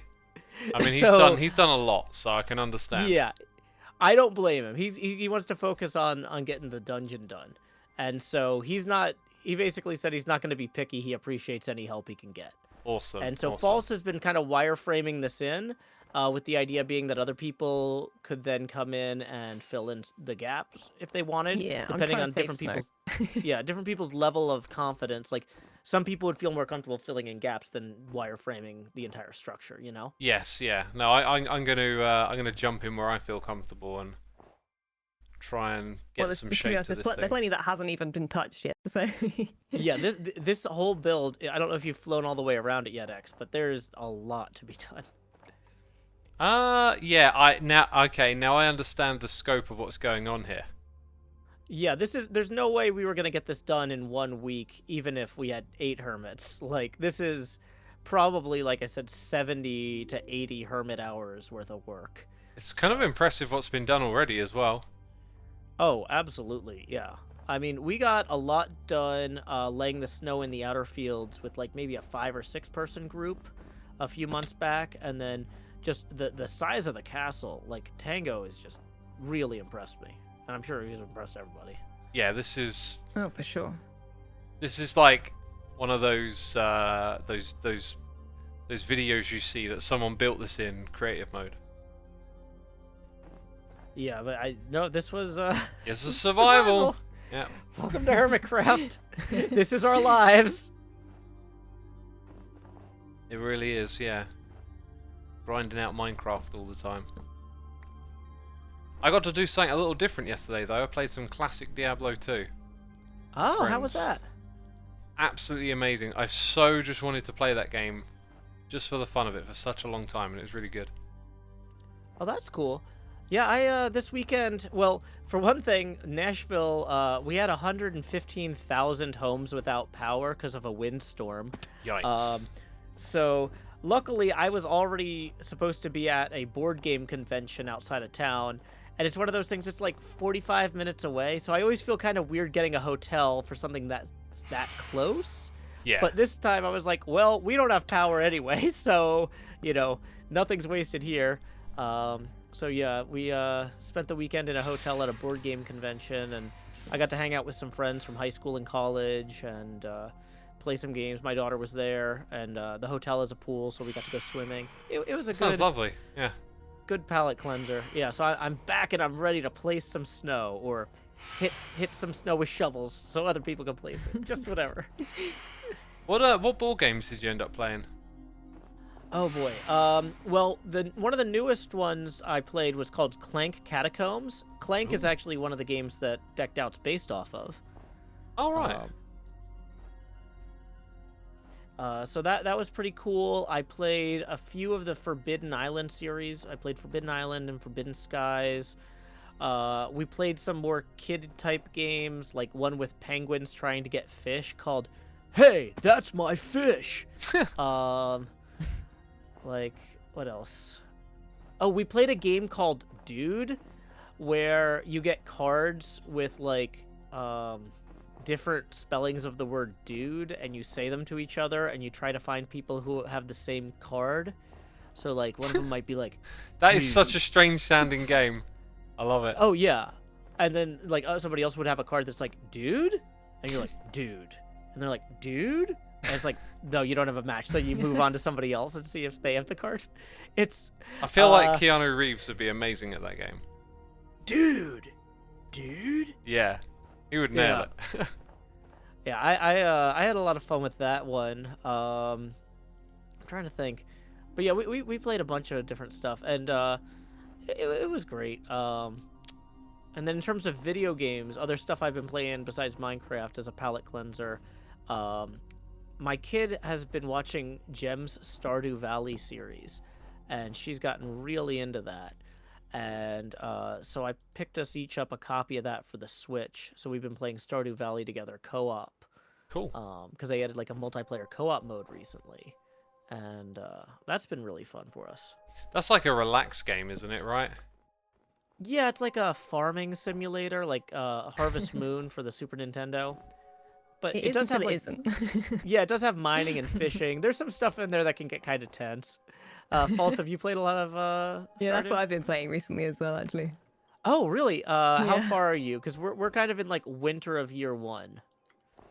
I mean, So- he's done a lot, so I can understand. Yeah, I don't blame him. He wants to focus on getting the dungeon done, and so he's not. He basically said he's not going to be picky. He appreciates any help he can get. Awesome. And so awesome. False has been kind of wireframing this in, with the idea being that other people could then come in and fill in the gaps if they wanted, Yeah, I'm depending trying on to different save people's different people's level of confidence. Like some people would feel more comfortable filling in gaps than wireframing the entire structure. You know? Yes, yeah. No, I'm gonna jump in where I feel comfortable and try and get Well, some to be shape honest, to there's this thing. plenty that hasn't even been touched yet. So Yeah. This whole build. I don't know if you've flown all the way around it yet, X, but there's a lot to be done. Yeah. Now I understand the scope of what's going on here. Yeah, there's no way we were gonna get this done in 1 week, even if we had 8 hermits. Like, this is probably, like I said, 70 to 80 hermit hours worth of work. It's kind of impressive what's been done already as well. Oh, absolutely, yeah. I mean, we got a lot done laying the snow in the outer fields with like maybe a 5 or 6 person group a few months back, and then just the size of the castle, like Tango is just really impressed me. And I'm sure he's impressed everybody. Yeah, this is Oh, for sure. like one of those videos you see that someone built this in creative mode. Yeah, but no, this was It's a survival. Yeah. Welcome to Hermitcraft. This is our lives. It really is, yeah. Grinding out Minecraft all the time. I got to do something a little different yesterday though. I played some classic Diablo 2. Oh, how was Friends. that? Absolutely amazing. I so just wanted to play that game just for the fun of it for such a long time, and it was really good. Oh, that's cool. Yeah, I this weekend, well, for one thing, Nashville, we had 115,000 homes without power because of a windstorm. Yikes. So luckily, I was already supposed to be at a board game convention outside of town, and it's one of those things. It's like 45 minutes away, so I always feel kind of weird getting a hotel for something that's that close. Yeah. But this time I was like, well, we don't have power anyway, so nothing's wasted here. So yeah, we spent the weekend in a hotel at a board game convention, and I got to hang out with some friends from high school and college, and play some games. My daughter was there, and the hotel has a pool, so we got to go swimming. It was a Sounds good, lovely. Yeah. good palate cleanser. Yeah, so I'm back and I'm ready to place some snow, or hit some snow with shovels so other people can place it. Just whatever. What board games did you end up playing? Oh boy. Well, one of the newest ones I played was called Clank Catacombs. Clank is actually one of the games that Decked Out's based off of. All right. So that was pretty cool. I played a few of the Forbidden Island series. I played Forbidden Island and Forbidden Skies. We played some more kid-type games, like one with penguins trying to get fish called Hey, That's My Fish! Like, what else? Oh, we played a game called Dude, where you get cards with, like, different spellings of the word dude, and you say them to each other, and you try to find people who have the same card. So, like, one of them might be like, That is such a strange sounding game. I love it. oh, yeah. And then, like, somebody else would have a card that's like, dude? And you're like, dude. And they're like, dude? And it's like, no, you don't have a match, so you move on to somebody else and see if they have the card. I feel like Keanu Reeves would be amazing at that game. Dude! Yeah. He would nail it. Yeah, I had a lot of fun with that one. I'm trying to think. But yeah, we played a bunch of different stuff, and it was great. And then in terms of video games, other stuff I've been playing besides Minecraft as a palate cleanser, my kid has been watching Jem's Stardew Valley series, and she's gotten really into that. And so I picked us each up a copy of that for the Switch. So we've been playing Stardew Valley together co-op. Cool. Because they added like a multiplayer co-op mode recently. And that's been really fun for us. That's like a relaxed game, isn't it, right? Yeah, it's like a farming simulator, like Harvest Moon for the Super Nintendo. But it does have like, isn't. yeah, it does have mining and fishing. There's some stuff in there that can get kind of tense. False, have you played a lot of Yeah, that's Stardew? what I've been playing recently as well, actually. Oh, really? How Yeah. far are you? Because we're kind of in like winter of year 1.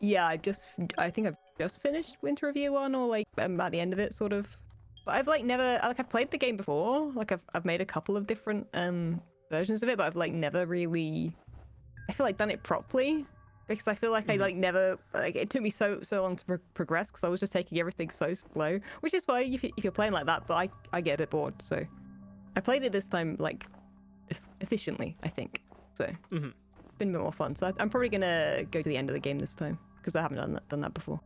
Yeah, I think I've just finished Winter of Year 1, or like I'm at the end of it, sort of. But I've like never, like I've played the game before. Like I've made a couple of different versions of it, but I've like never really, I feel like done it properly. Because I feel like I like never, like it took me so long to progress, because I was just taking everything so slow, which is fine if you're playing like that, but I get a bit bored. So I played it this time like efficiently, I think. So it's been a bit more fun. So I'm probably gonna go to the end of the game this time, because I haven't done that before.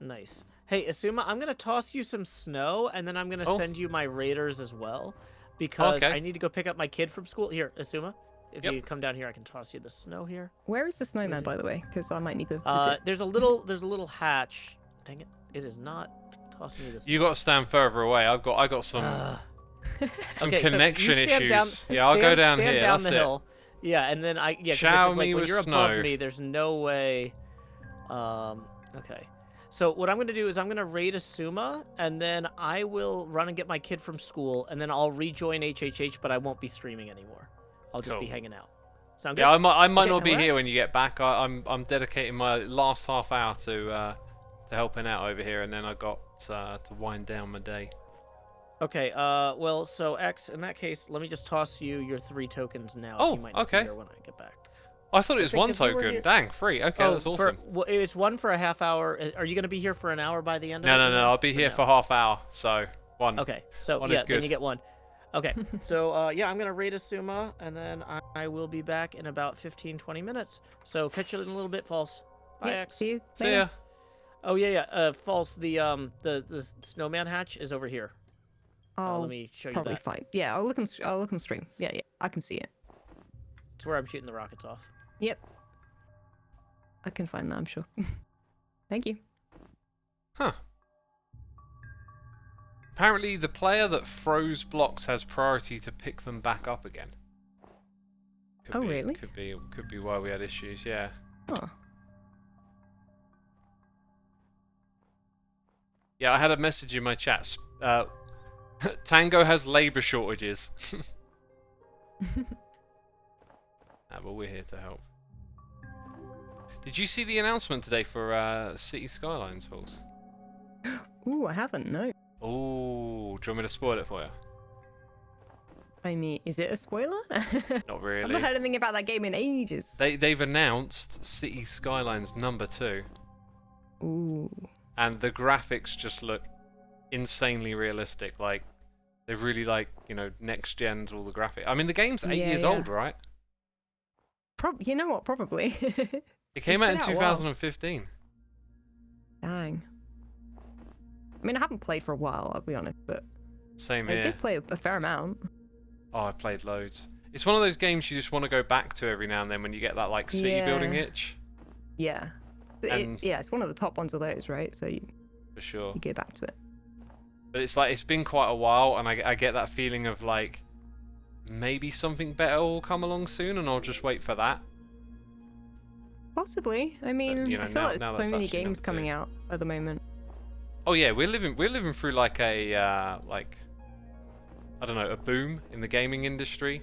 Nice. Hey, Xisuma, I'm going to toss you some snow, and then I'm going to send you my raiders as well, because Okay. I need to go pick up my kid from school. Here, Xisuma, if Yep. you come down here, I can toss you the snow here. Where is the snowman, by the way? Because I might need to visit. There's a little hatch. Dang it! It is not tossing me the snow. You got to stand further away. I got some some Okay, so you connection stand issues. down- Yeah, I'll go down stand here. down That's the it. hill. Yeah, and then I yeah. 'Cause Shower if it's like me when with you're snow. above me, there's no way. Okay. So what I'm gonna do is I'm gonna raid Xisuma, and then I will run and get my kid from school, and then I'll rejoin HHH, but I won't be streaming anymore. I'll just be Cool. hanging out. Sound good? Yeah, I might Okay, not be that here when works. you get back. I'm dedicating my last half hour to helping out over here, and then I got to wind down my day. Okay. Well, so X, in that case, let me just toss you your 3 tokens now. Oh, you might not be okay. here when I get back. I thought it was think one if you were token. here- Dang, free. Okay, that's awesome. Well, it's 1 for a half hour. Are you gonna be here for an hour by the end of No, it? no, or no. I'll be or here no? for half hour. So 1. Okay, so One yeah, is then good. you get 1. Okay, so yeah, I'm gonna raid Xisuma, and then I will be back in about 15-20 minutes. So catch you in a little bit, False. Bye, Yeah, X. see you See later. ya. Oh yeah. False. The snowman hatch is over here. I'll Let me show you probably that. find. Yeah, I'll look on stream. Yeah, I can see it. It's where I'm shooting the rockets off. Yep. I can find that, I'm sure. Thank you. Huh. Apparently, the player that throws blocks has priority to pick them back up again. Oh, really? Could be why we had issues. Yeah. Oh. Yeah, I had a message in my chat. Tango has labour shortages. But we're here to help. Did you see the announcement today for City Skylines, folks? Ooh, I haven't, no. Oh, do you want me to spoil it for you? I mean, is it a spoiler? Not really. I've not heard anything about that game in ages. They've announced City Skylines #2, Ooh. and the graphics just look insanely realistic. Like they've really next gen'd all the graphics. I mean, the game's 8 years Yeah. old, right? You know what? Probably. It came out in been out a while. 2015. Dang. I mean, I haven't played for a while, I'll be honest, but Same I here. did play a fair amount. Oh, I've played loads. It's one of those games you just want to go back to every now and then when you get that city building Yeah. itch. Yeah. And- It's one of the top ones of those, right? So you For sure. go back to it. But it's been quite a while, and I get that feeling of maybe something better will come along soon, and I'll just wait for that. Possibly. I mean, you know, I feel now like that's so many actually games #2. coming out at the moment. Oh yeah, we're living through a I don't know, a boom in the gaming industry.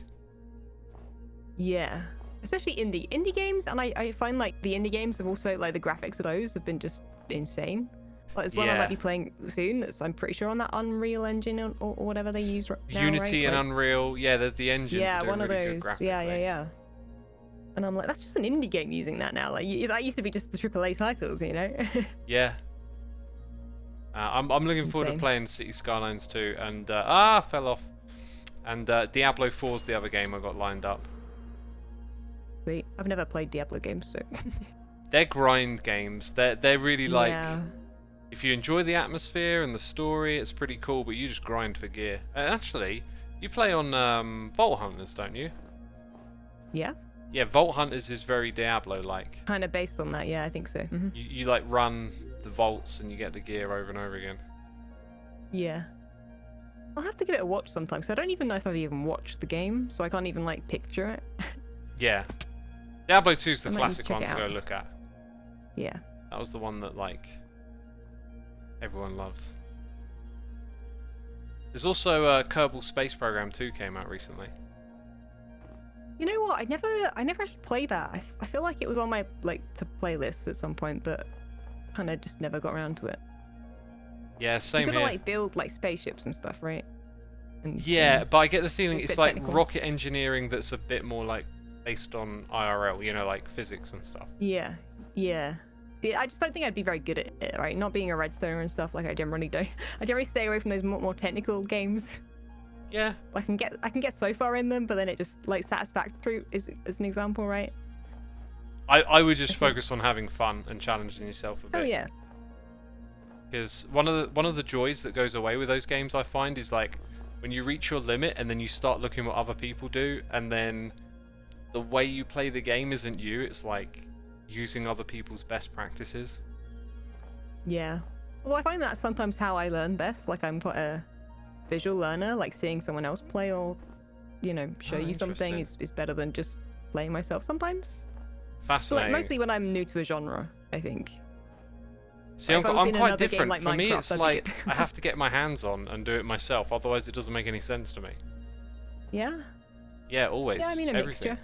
Yeah. Especially indie games, and I find the indie games have also the graphics of those have been just insane. There's one I Yeah. might be playing soon that's I'm pretty sure on that Unreal Engine or whatever they use now, Unity right? and Unreal, yeah, the engines Yeah, are doing one of really those. good Yeah. graphically. And I'm like, that's just an indie game using that now. That used to be just the AAA titles, you know? Yeah. I'm looking forward to Insane. playing City Skylines 2, and fell off. And Diablo 4's the other game I got lined up. Sweet. I've never played Diablo games, so. They're grind games. They're really Yeah. if you enjoy the atmosphere and the story, it's pretty cool, but you just grind for gear. And actually, you play on Vault Hunters, don't you? Yeah. Yeah, Vault Hunters is very Diablo-like. Kind of based on that, yeah, I think so. Mhm. You run the vaults and you get the gear over and over again. Yeah. I'll have to give it a watch sometime, because I don't even know if I've even watched the game, so I can't even picture it. Yeah. Diablo 2's the I might need to classic check one it to go out. look at. Yeah. That was the one that everyone loved. There's also Kerbal Space Program 2 came out recently. You know what? I never actually played that. I feel like it was on my to playlist at some point, but kind of just never got around to it. Yeah, same You're here. gonna build spaceships and stuff, right? And Yeah, things. but I get the feeling It's a it's bit like technical. rocket engineering that's a bit more based on IRL, physics and stuff. Yeah. I just don't think I'd be very good at it, right? Not being a redstoner and stuff I generally don't. I generally stay away from those more technical games. Yeah. I can get so far in them, but then it just Satisfactory is as an example, right? I would just I think- focus on having fun and challenging yourself a bit. Oh yeah. Because one of the joys that goes away with those games, I find, is when you reach your limit and then you start looking what other people do, and then the way you play the game isn't you. It's like using other people's best practices. Yeah. Well, I find that sometimes how I learn best. Like I'm quite a visual learner. Like seeing someone else play or, you know, show you something is better than just playing myself sometimes. So, Fascinating. like, mostly when I'm new to a genre, I think. See, Like, I'm quite different. Like For me, Minecraft, it's that'd be like good. I have to get my hands on and do it myself. Otherwise, it doesn't make any sense to me. Yeah. Yeah, always. Yeah, I mean a everything. mixture.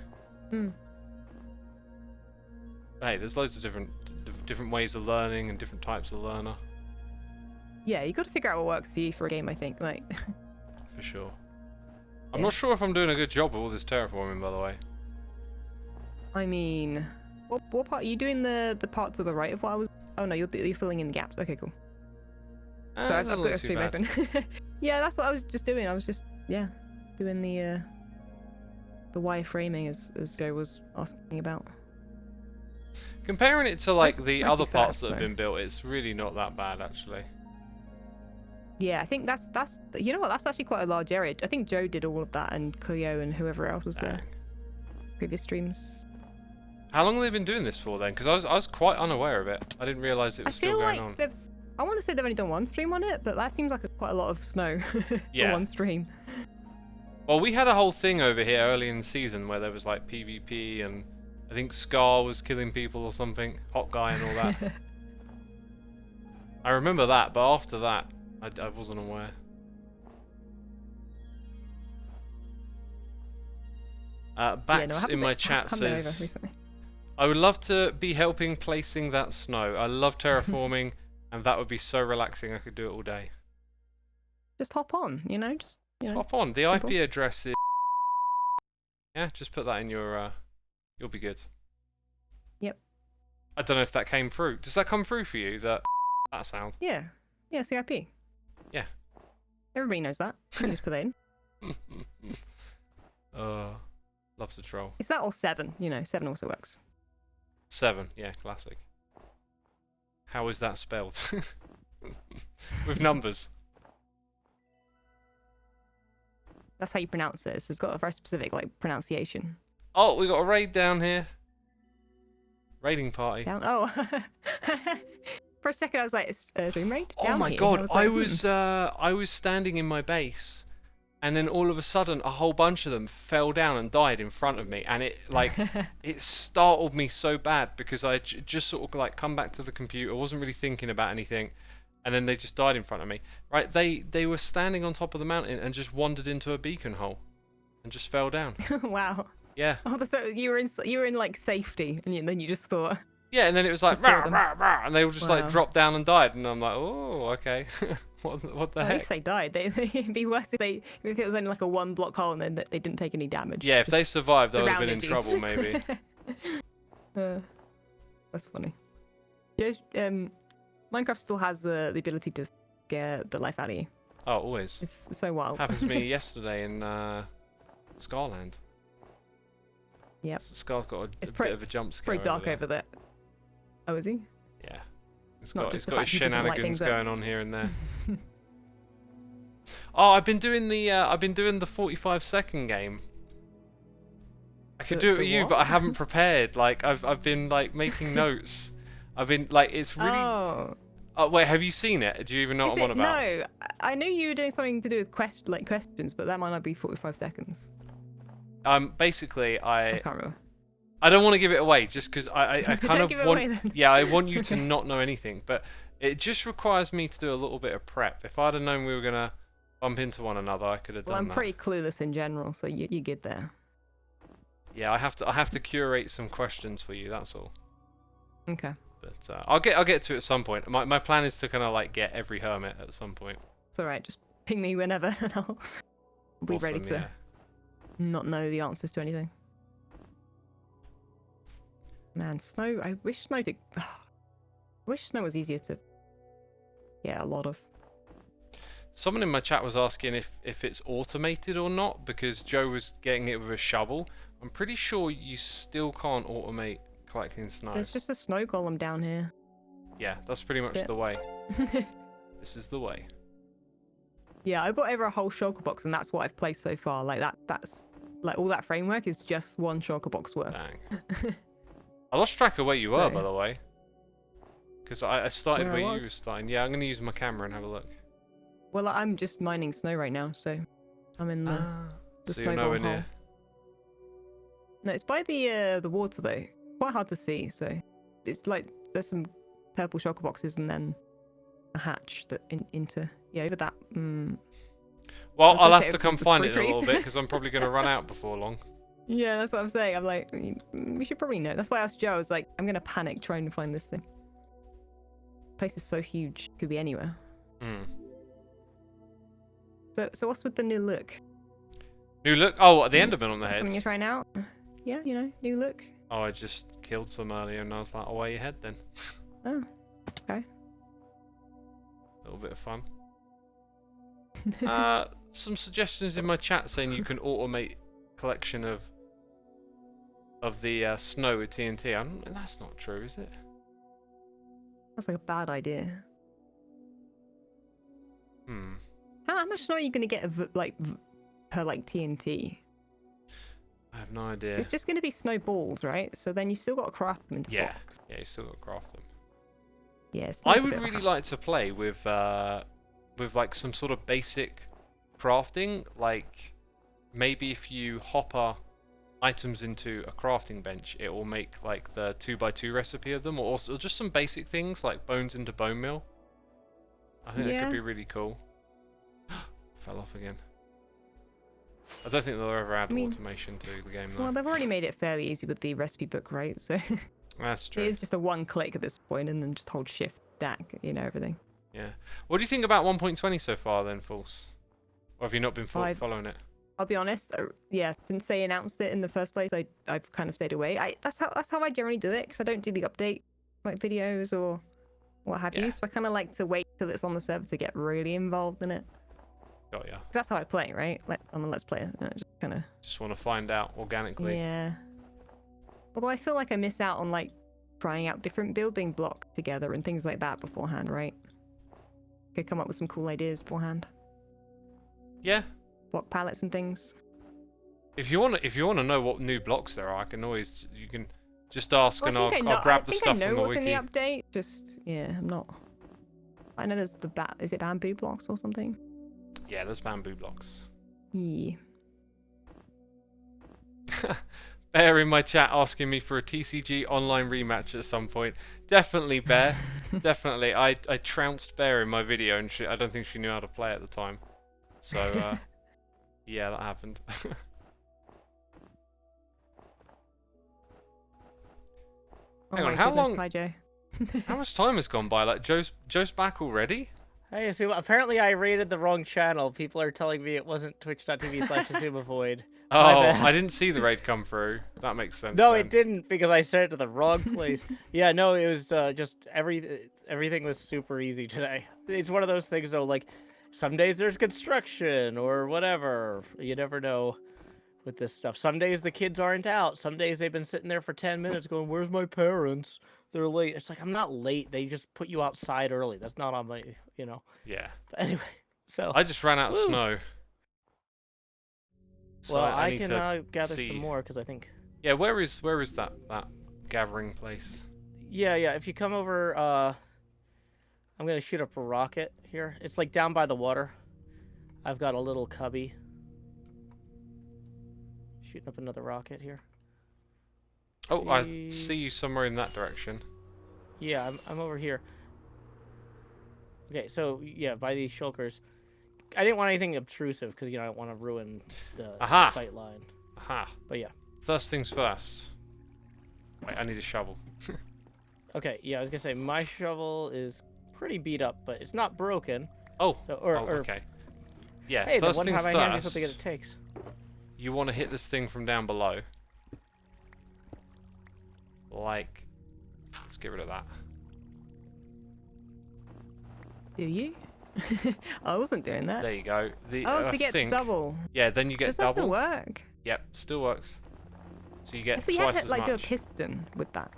Mm. Hey, there's loads of different ways of learning and different types of learner. Yeah, you got to figure out what works for you for a game. I think, like. For sure. I'm Yeah. not sure if I'm doing a good job of all this terraforming, by the way. I mean, what part are you doing? The part to the right of what I was. Oh no, you're filling in the gaps. Okay, cool. So I've got your stream open. Yeah, that's what I was just doing. I was just doing the wireframing as Joe was asking about. Comparing it to like the Mostly other parts sad, that have so. been built, it's really not that bad actually. Yeah, I think that's you know what, that's actually quite a large area. I think Joe did all of that and Cleo and whoever else was there. Dang. Previous streams. How long have they been doing this for then? Because I was quite unaware of it. I didn't realise it was still going on. I want to say they've only done one stream on it, but that seems like quite a lot of snow Yeah. for one stream. Well, we had a whole thing over here early in the season where there was like PvP and I think Scar was killing people or something, Hot Guy and all that. I remember that, but after that, I wasn't aware. Bax in my chat says, I would love to be helping placing that snow. I love terraforming and that would be so relaxing. I could do it all day. Just hop on, you know, Hop on. The IP address is... Yeah, just put that in your... You'll be good. Yep. I don't know if that came through. Does that come through for you, that sound? Yeah. Yeah, CIP. Yeah. Everybody knows that. You can just put that in. Loves to troll. Is that or 7? You know, 7 also works. 7, yeah, classic. How is that spelled? With numbers. That's how you pronounce it. It's got a very specific like pronunciation. Oh, we got a raid down here. Raiding party. Down. Oh. For a second, I was like, "It's a dream raid." Oh down my here. god! I I was standing in my base, and then all of a sudden, a whole bunch of them fell down and died in front of me, and it like it startled me so bad because I just sort of like come back to the computer, wasn't really thinking about anything, and then they just died in front of me. Right? They were standing on top of the mountain and just wandered into a beacon hole, and just fell down. Wow. Yeah. Oh, so you were in like safety, and then you just thought. Yeah, and then it was like, Just saw rah, them. rah, rah, and they all just Wow. like dropped down and died, and I'm like, oh, okay. what the At heck? least they died. It'd be worse if it was only like a 1-block hole and then they didn't take any damage. Yeah, if they survived, they would have been in Surrounded you. trouble, maybe. That's funny. Yeah, Minecraft still has the ability to scare the life out of you. Oh, always. It's so wild. Happened to me yesterday in Scarland. Yep. Scar's got a It's bit of a jump scare. Pretty dark there. over there. Oh, is he? Yeah. It's Not got just his the fact he doesn't light shenanigans things up. going on here and there. Oh, I've been doing the 45-second game. I could do it The with you, what? but I haven't prepared. Like I've been like making notes. I've been like it's really. Oh. Oh wait, have you seen it? Do you even know what I'm on about? No, I knew you were doing something to do with questions, but that might not be 45 seconds. Basically, I can't remember. I don't want to give it away just because I kind Don't of give it want. away, then. Yeah, I want you to not know anything, but it just requires me to do a little bit of prep. If I'd have known we were gonna bump into one another, I could have Well, done I'm that. pretty clueless in general, so you get there. Yeah, I have to curate some questions for you. That's all. Okay. But I'll get to it at some point. My plan is to kind of like get every hermit at some point. It's alright, just ping me whenever and I'll be ready Awesome, to yeah. not know the answers to anything. Man, snow, I wish snow was easier to get a lot of. Someone in my chat was asking if it's automated or not because Joe was getting it with a shovel. I'm pretty sure you still can't automate collecting snow. There's just a snow golem down here. Yeah, that's pretty much Yeah. the way. This is the way. Yeah, I bought over a whole shulker box and that's what I've placed so far. Like that's Like all that framework is just one shulker box worth. Dang. I lost track of where you were, by the way. Because I started Where I where you was? were starting. Yeah, I'm going to use my camera and have a look. Well, I'm just mining snow right now, so I'm in the So you're snowball nowhere hole. near. No, it's by the water though. Quite hard to see, so it's like there's some purple shulker boxes and then a hatch that into over that. Well, I was I'll gonna have say to it come was the find it in a spruce little trees. bit because I'm probably going to run out before long. Yeah, that's what I'm saying. I'm like, we should probably know. That's why I asked Joe. I was like, I'm gonna panic trying to find this thing. Place is so huge, could be anywhere. Hmm. So what's with the new look? New look? Oh, the Enderman on the Something you're head. trying out? Yeah, new look. Oh, I just killed some earlier and I was like, away your head then. Oh, okay. A little bit of fun. Some suggestions in my chat saying you can automate collection of the snow with TNT. That's not true, is it? That's like a bad idea. Hmm. How much snow are you gonna get per like TNT? I have no idea. It's just gonna be snowballs, right? So then you've still got to craft them into Yeah. blocks. Yeah, you still got to craft them. Yeah, I would really like to play with like some sort of basic crafting, like maybe if you hopper items into a crafting bench, it will make like the 2x2 recipe of them, or also just some basic things like bones into bone meal. I think that Yeah. could be really cool. Fell off again. I don't think they'll ever add automation to the game though. Well, they've already made it fairly easy with the recipe book, right? So That's it true. is just a one click at this point, and then just hold shift stack, everything. Yeah. What do you think about 1.20 so far then, False? Or have you not been following it? I'll be honest. Yeah, since they announced it in the first place, I've kind of stayed away. That's how I generally do it, because I don't do the update like videos or what have Yeah. you. So I kind of like to wait till it's on the server to get really involved in it. Got ya. 'Cause that's how I play, right? Like I'm a Let's Player. Just kind of. Just want to find out organically. Yeah. Although I feel like I miss out on like trying out different building blocks together and things like that beforehand, right? Could come up with some cool ideas beforehand. Yeah. Block palettes and things. If you want to know what new blocks there are, you can just ask and Well, I'll grab the I stuff know from the what's wiki. in the update. Just I'm not. I know there's is it bamboo blocks or something? Yeah, there's bamboo blocks. Yeah. Bear in my chat asking me for a TCG online rematch at some point. Definitely, Bear. Definitely. I trounced Bear in my video and I don't think she knew how to play at the time. So, yeah, that happened. Hang on, my how goodness, long- Hi, Joe. How much time has gone by? Like, Joe's back already? Hey, so apparently I rated the wrong channel. People are telling me it wasn't twitch.tv/xisumavoid. Oh, bad. I didn't see the raid come through. That makes sense. No, then. it didn't because I sent it to the wrong place. Yeah, no, it was just everything was super easy today. It's one of those things though, like some days there's construction or whatever. You never know with this stuff. Some days the kids aren't out. Some days they've been sitting there for 10 minutes going, "Where's my parents? They're late." It's like, I'm not late. They just put you outside early. That's not on my, Yeah. But anyway, so I just ran out of Woo. snow. So well, I I need can to gather see. some more because I think. Yeah, where is that gathering place? Yeah. If you come over, I'm gonna shoot up a rocket here. It's like down by the water. I've got a little cubby. Shooting up another rocket here. Oh, I see you somewhere in that direction. Yeah, I'm over here. Okay, so yeah, by these shulkers. I didn't want anything obtrusive because I don't want to ruin the Aha. sight line. Aha. But yeah. First things first. Wait, I need a shovel. Okay, yeah, I was gonna say my shovel is pretty beat up, but it's not broken. Oh. So Okay. Yeah. Hey, the first one things time I hand you first. something it takes. You want to hit this thing from down below. Like, let's get rid of that. Do you? I wasn't doing that. There you go. Oh, I to get think, double. Yeah, then you get Does that still double. work? Yep, still works. So you get If we twice had as to like do a much. piston with that.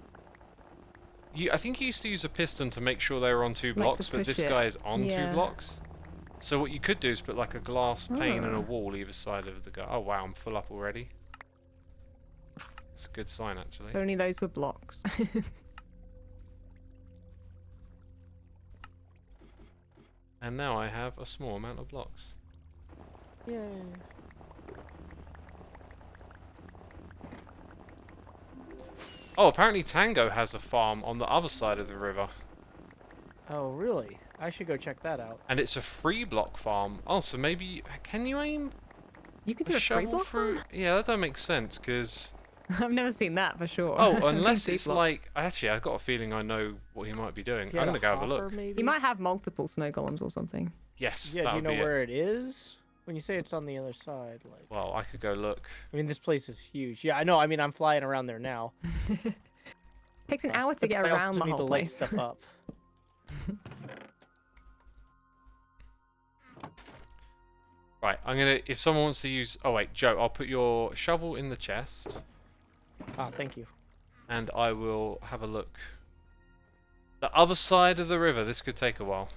I think you used to use a piston to make sure they were on two blocks, to but push this it. guy is on Yeah. 2 blocks. So what you could do is put like a glass pane and a Ah. wall either side of the guy. Oh wow, I'm full up already. It's a good sign actually. If only those were blocks. And now I have a small amount of blocks. Yay. Oh, apparently Tango has a farm on the other side of the river. Oh, really? I should go check that out. And it's a free block farm. Oh, so maybe... Can you aim You could a do a free shovel block through? farm? Yeah, that don't make sense, because... I've never seen that for sure. Oh, I've seen unless deep it's blocks. like... Actually, I've got a feeling I know what he might be doing. If you I'm had going to go have a hopper, look. Maybe? You might have multiple snow golems or something. Yes, Yeah, that do you would know be it. where it is? When you say it's on the other side, like... Well, I could go look. I mean, this place is huge. Yeah, I know. I mean, I'm flying around there now. Takes an hour to But get I also around the need whole to light place. stuff up. Right, I'm going to... If someone wants to use... Oh, wait, Joe, I'll put your shovel in the chest. Ah, thank you. And I will have a look. The other side of the river. This could take a while.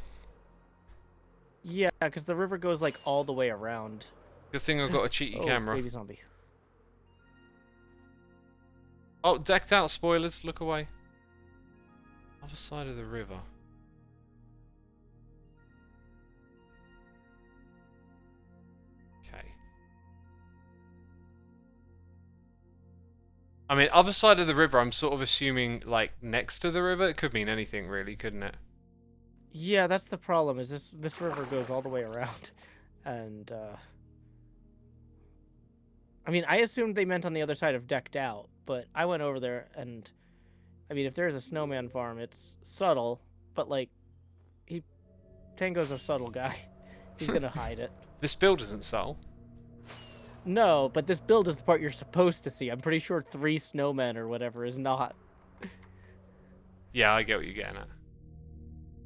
Yeah, because the river goes like all the way around. Good thing I've got a cheaty camera. Baby zombie. Oh, decked out spoilers. Look away. Other side of the river. Okay. I mean, other side of the river, I'm sort of assuming, like, next to the river. It could mean anything, really, couldn't it? Yeah, that's the problem. Is this river goes all the way around, and I mean, I assumed they meant on the other side of decked out, but I went over there, and I mean, if there's a snowman farm, it's subtle, but like, Tango's a subtle guy. He's gonna hide it. This build isn't subtle. No, but this build is the part you're supposed to see. I'm pretty sure 3 snowmen or whatever is not. Yeah, I get what you're getting at.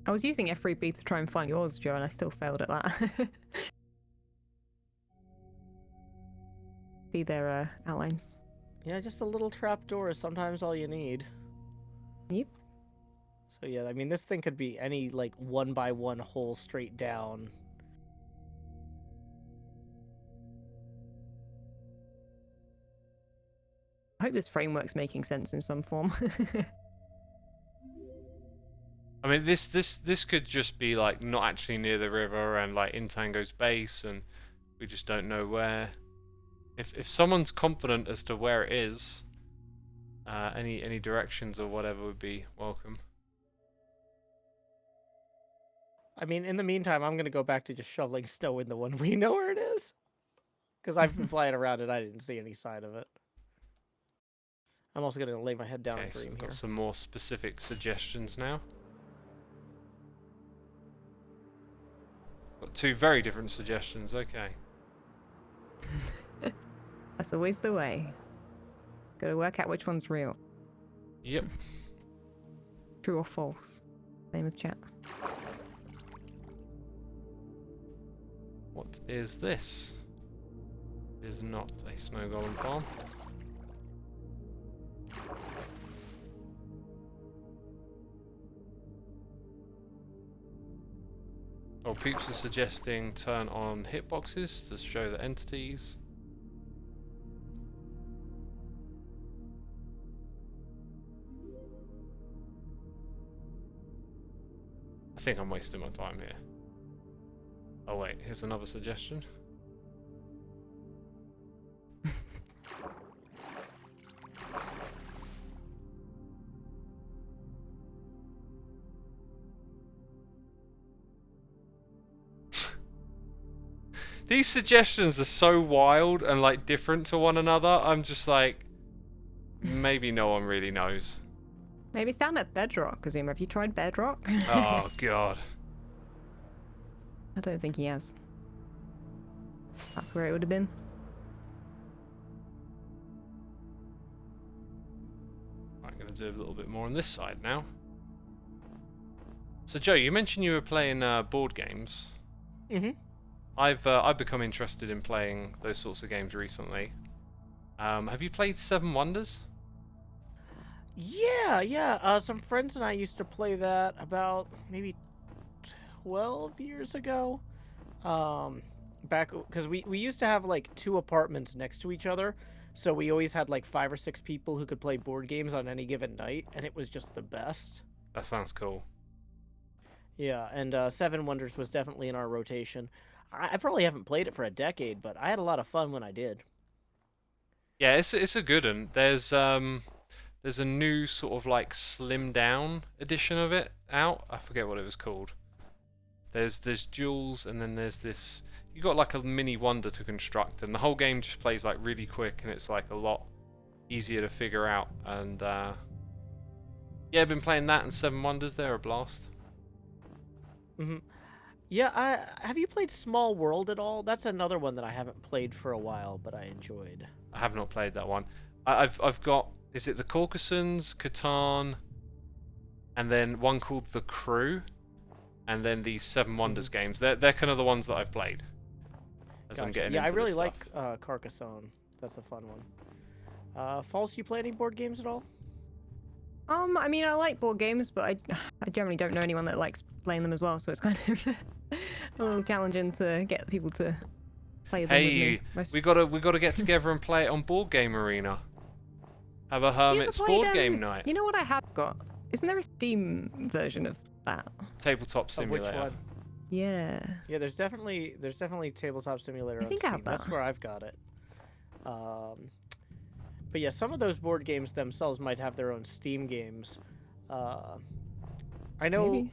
I was using F3B to try and find yours, Joe, and I still failed at that. See their outlines. Yeah, just a little trapdoor is sometimes all you need. Yep. So yeah, I mean, this thing could be any, like, 1x1 hole straight down. I hope this framework's making sense in some form. I mean, this could just be like not actually near the river and like in Tango's base, and we just don't know where. If someone's confident as to where it is, any directions or whatever would be welcome. I mean, in the meantime, I'm gonna go back to just shoveling snow in the one we know where it is. Because I've been flying around and I didn't see any sign of it. I'm also gonna lay my head down Okay, and so dream I've here. got some more specific suggestions now. Got 2 very different suggestions, okay. That's always the way. Gotta work out which one's real. Yep. True or false. Same with chat. What is this? It is not a snow golem farm. Oh, peeps are suggesting turn on hitboxes to show the entities. I think I'm wasting my time here. Oh wait, here's another suggestion. These suggestions are so wild and like different to one another. I'm just like, maybe no one really knows. Maybe it's down at Bedrock, Xisuma. Have you tried Bedrock? Oh god. I don't think he has. That's where it would have been. I'm going to do a little bit more on this side now. So Joe, you mentioned you were playing board games. Mm-hmm. I've become interested in playing those sorts of games recently. Have you played Seven Wonders? Yeah. Some friends and I used to play that about maybe 12 years ago. back because we used to have like 2 apartments next to each other, so we always had like 5 or 6 people who could play board games on any given night, and it was just the best. That sounds cool. Yeah, and Seven Wonders was definitely in our rotation. I probably haven't played it for a decade, but I had a lot of fun when I did. Yeah, it's a good one. There's a new sort of like slimmed down edition of it out. I forget what it was called. There's Jules, and then there's this. You got like a mini wonder to construct, and the whole game just plays like really quick, and it's like a lot easier to figure out. And yeah, I've been playing that and Seven Wonders. They're a blast. Yeah, have you played Small World at all? That's another one that I haven't played for a while, but I enjoyed. I have not played that one. I've got. Is it the Caucasons, Catan, and then one called The Crew, and then the Seven Wonders games. They're kind of the ones that I've played. As I'm getting yeah, I into really this like stuff. Carcassonne. That's a fun one. False, you play any board games at all? I mean, I like board games, but I generally don't know anyone that likes playing them as well, so it's kind of a little challenging to get people to play them Hey, with me. we gotta get together and play it on Board Game Arena. Have a Hermit's board game night. You know what I have got? Isn't there a Steam version of that? Tabletop Simulator. Of which one? Yeah. Yeah, there's definitely Tabletop Simulator I on think I Steam. have that. That's where I've got it. But yeah, some of those board games themselves might have their own Steam games. I know. Maybe.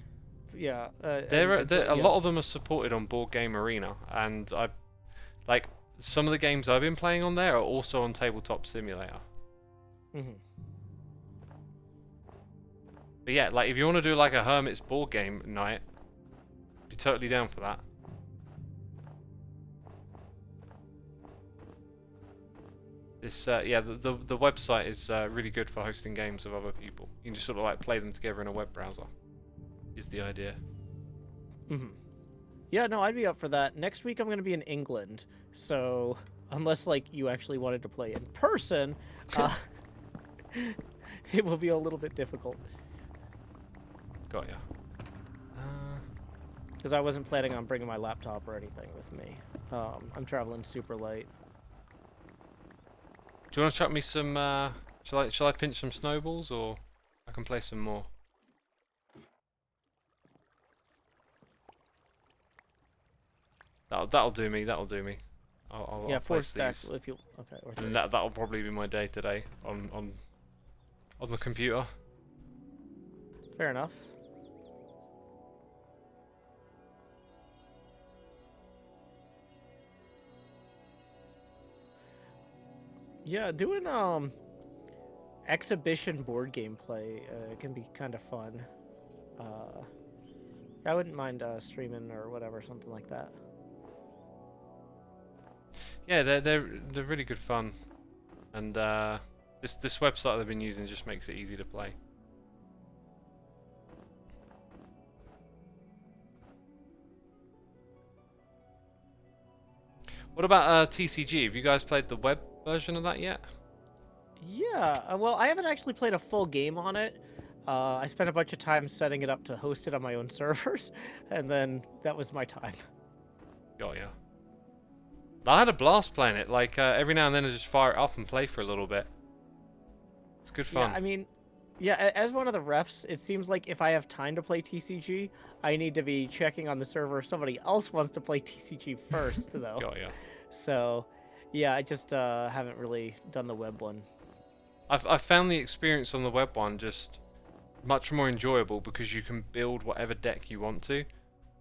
Yeah. A lot of them are supported on Board Game Arena, and I like some of the games I've been playing on there are also on Tabletop Simulator. But yeah, like if you want to do like a Hermit's board game night, be totally down for that. This yeah, the website is really good for hosting games with other people. You can just sort of like play them together in a web browser. Is the idea. Yeah, no, I'd be up for that. Next week I'm going to be in England, so unless like you actually wanted to play in person, it will be a little bit difficult. Got ya. Because I wasn't planning on bringing my laptop or anything with me. I'm traveling super light. Do you want to chuck me some? Shall I pinch some snowballs, or I can play some more? That'll do me. That'll do me. I'll 4 place stacks these. if you. Okay. Or 3. And that'll probably be my day today on the computer. Fair enough. Yeah, doing exhibition board game play can be kind of fun. I wouldn't mind streaming or whatever, something like that. Yeah, they're really good fun, and this website they've been using just makes it easy to play. What about TCG? Have you guys played the web version of that yet? Yeah, well, I haven't actually played a full game on it. I spent a bunch of time setting it up to host it on my own servers, and then that was my time. Oh yeah. I had a blast playing it. Like every now and then I just fire it up and play for a little bit. It's good fun. Yeah, I mean, yeah, as one of the refs, it seems like if I have time to play TCG, I need to be checking on the server if somebody else wants to play TCG first, though. Oh yeah. So, yeah, I just haven't really done the web one. I've found the experience on the web one just much more enjoyable because you can build whatever deck you want to.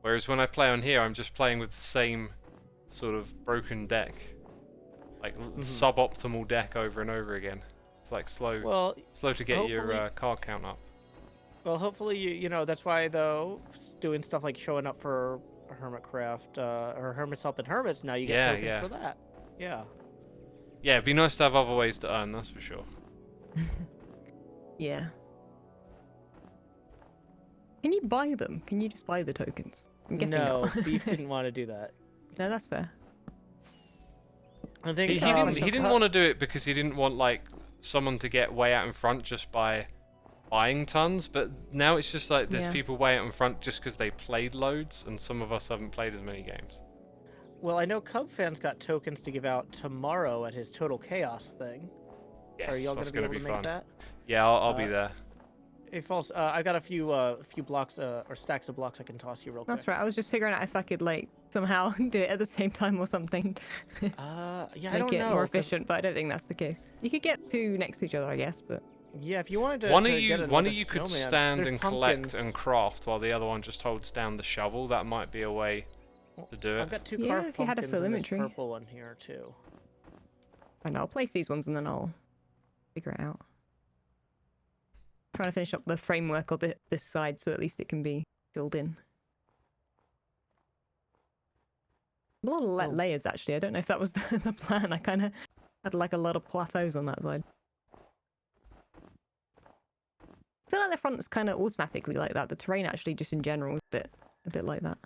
Whereas when I play on here, I'm just playing with the same sort of broken deck. Like suboptimal deck over and over again. It's like slow to get your card count up. Well, hopefully, you know, that's why, though, doing stuff like showing up for Hermitcraft or Hermits Helping Hermits, now you get tokens for that. Yeah. Yeah, it'd be nice to have other ways to earn, that's for sure. Yeah. Can you buy them? Can you just buy the tokens? I'm guessing No, not. Beef didn't want to do that. No, that's fair. I think He didn't want to do it because he didn't want like someone to get way out in front just by buying tons, but now it's just like there's people way out in front just because they played loads, and some of us haven't played as many games. Well, I know Cub Fan's got tokens to give out tomorrow at his Total Chaos thing. Yes, Are y'all that's gonna be going to able be to fun. make that? Yeah, I'll be there. Hey, False, I got a few blocks or stacks of blocks I can toss you real quick. That's right. I was just figuring out if I could like somehow do it at the same time or something. Yeah, I Make don't it know. more 'Cause- efficient, but I don't think that's the case. You could get two next to each other, I guess, but Yeah, if you wanted to. One to of get you another could snowman, stand there's and pumpkins. collect and craft while the other one just holds down the shovel. That might be a way to do I've it. got two Yeah, carved if you had a pumpkins full and this inventory. purple one here too. I know. I'll place these ones and then I'll figure it out. Trying to finish up the framework of this side so at least it can be filled in. A lot of layers actually. I don't know if that was the plan. I kind of had like a lot of plateaus on that side. I feel like the front's kind of automatically like that. The terrain actually just in general is a bit like that.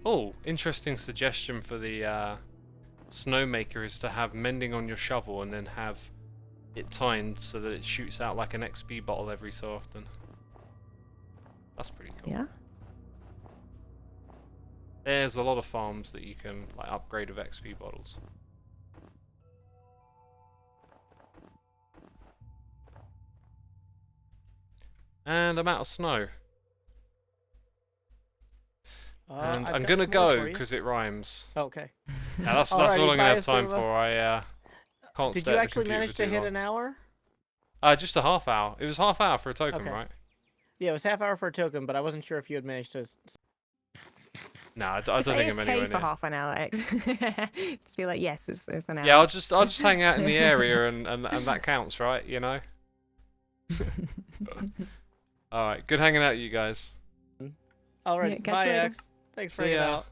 Oh, interesting suggestion for the snowmaker is to have mending on your shovel and then have it timed so that it shoots out like an XP bottle every so often. That's pretty cool. Yeah. There's a lot of farms that you can like upgrade with XP bottles. And I'm out of snow. And I've I'm got gonna some more for go you. because it rhymes. Okay. Yeah, that's all Alrighty, I'm gonna have bye, time Xisuma. for. I can't Did stay you at the actually computer manage for to too hit long. an hour? Just a half hour. It was half hour for a token, Okay. right? Yeah, it was half hour for a token, but I wasn't sure if you had managed to. No, I don't think I'm AFK anywhere for near. half an hour, X. Just be like, yes, it's an hour. Yeah, I'll just hang out in the area and that counts, right? You know. All right, good hanging out, you guys. Alright, Yeah, catch bye, you later. X. Thanks for See hanging ya. out.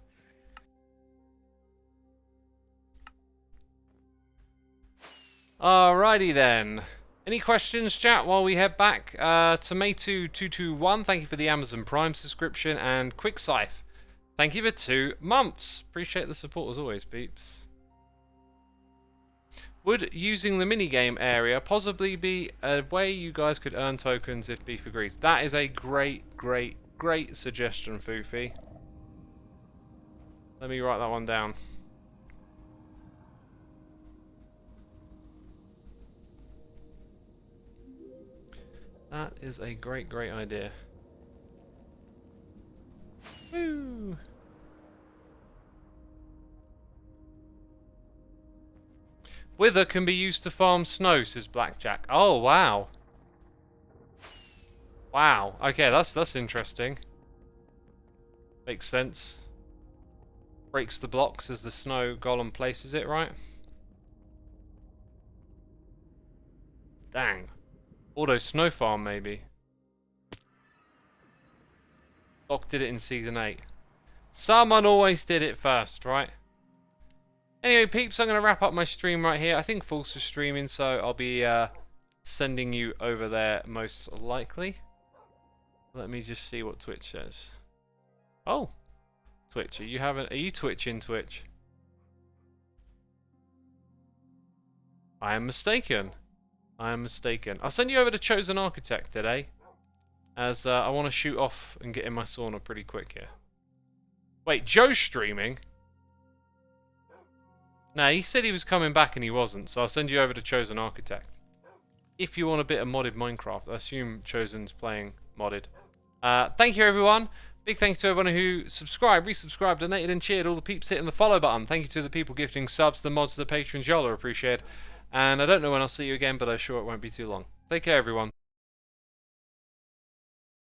Alrighty then. Any questions, chat, while we head back? Tomato221, thank you for the Amazon Prime subscription, and QuickScythe, thank you for 2 months. Appreciate the support as always, peeps. Would using the minigame area possibly be a way you guys could earn tokens if beef agrees? That is a great suggestion, Foofy. Let me write that one down. That is a great idea. Woo! Wither can be used to farm snow, says Blackjack. Oh, wow. Wow. Okay, that's interesting. Makes sense. Breaks the blocks as the snow golem places it, right? Dang. Auto snow farm, maybe. Doc did it in Season 8. Someone always did it first, right? Anyway, peeps, I'm going to wrap up my stream right here. I think False is streaming, so I'll be sending you over there most likely. Let me just see what Twitch says. Oh, Twitch, are you twitching, Twitch? I am mistaken. I am mistaken. I'll send you over to Chosen Architect today, as I want to shoot off and get in my sauna pretty quick here. Wait, Joe's streaming? Nah, he said he was coming back and he wasn't, so I'll send you over to Chosen Architect. If you want a bit of modded Minecraft, I assume Chosen's playing modded. Thank you, everyone. Big thanks to everyone who subscribed, resubscribed, donated, and cheered. All the peeps hitting the follow button. Thank you to the people gifting subs, the mods, the patrons. Y'all are appreciated. And I don't know when I'll see you again, but I'm sure it won't be too long. Take care, everyone.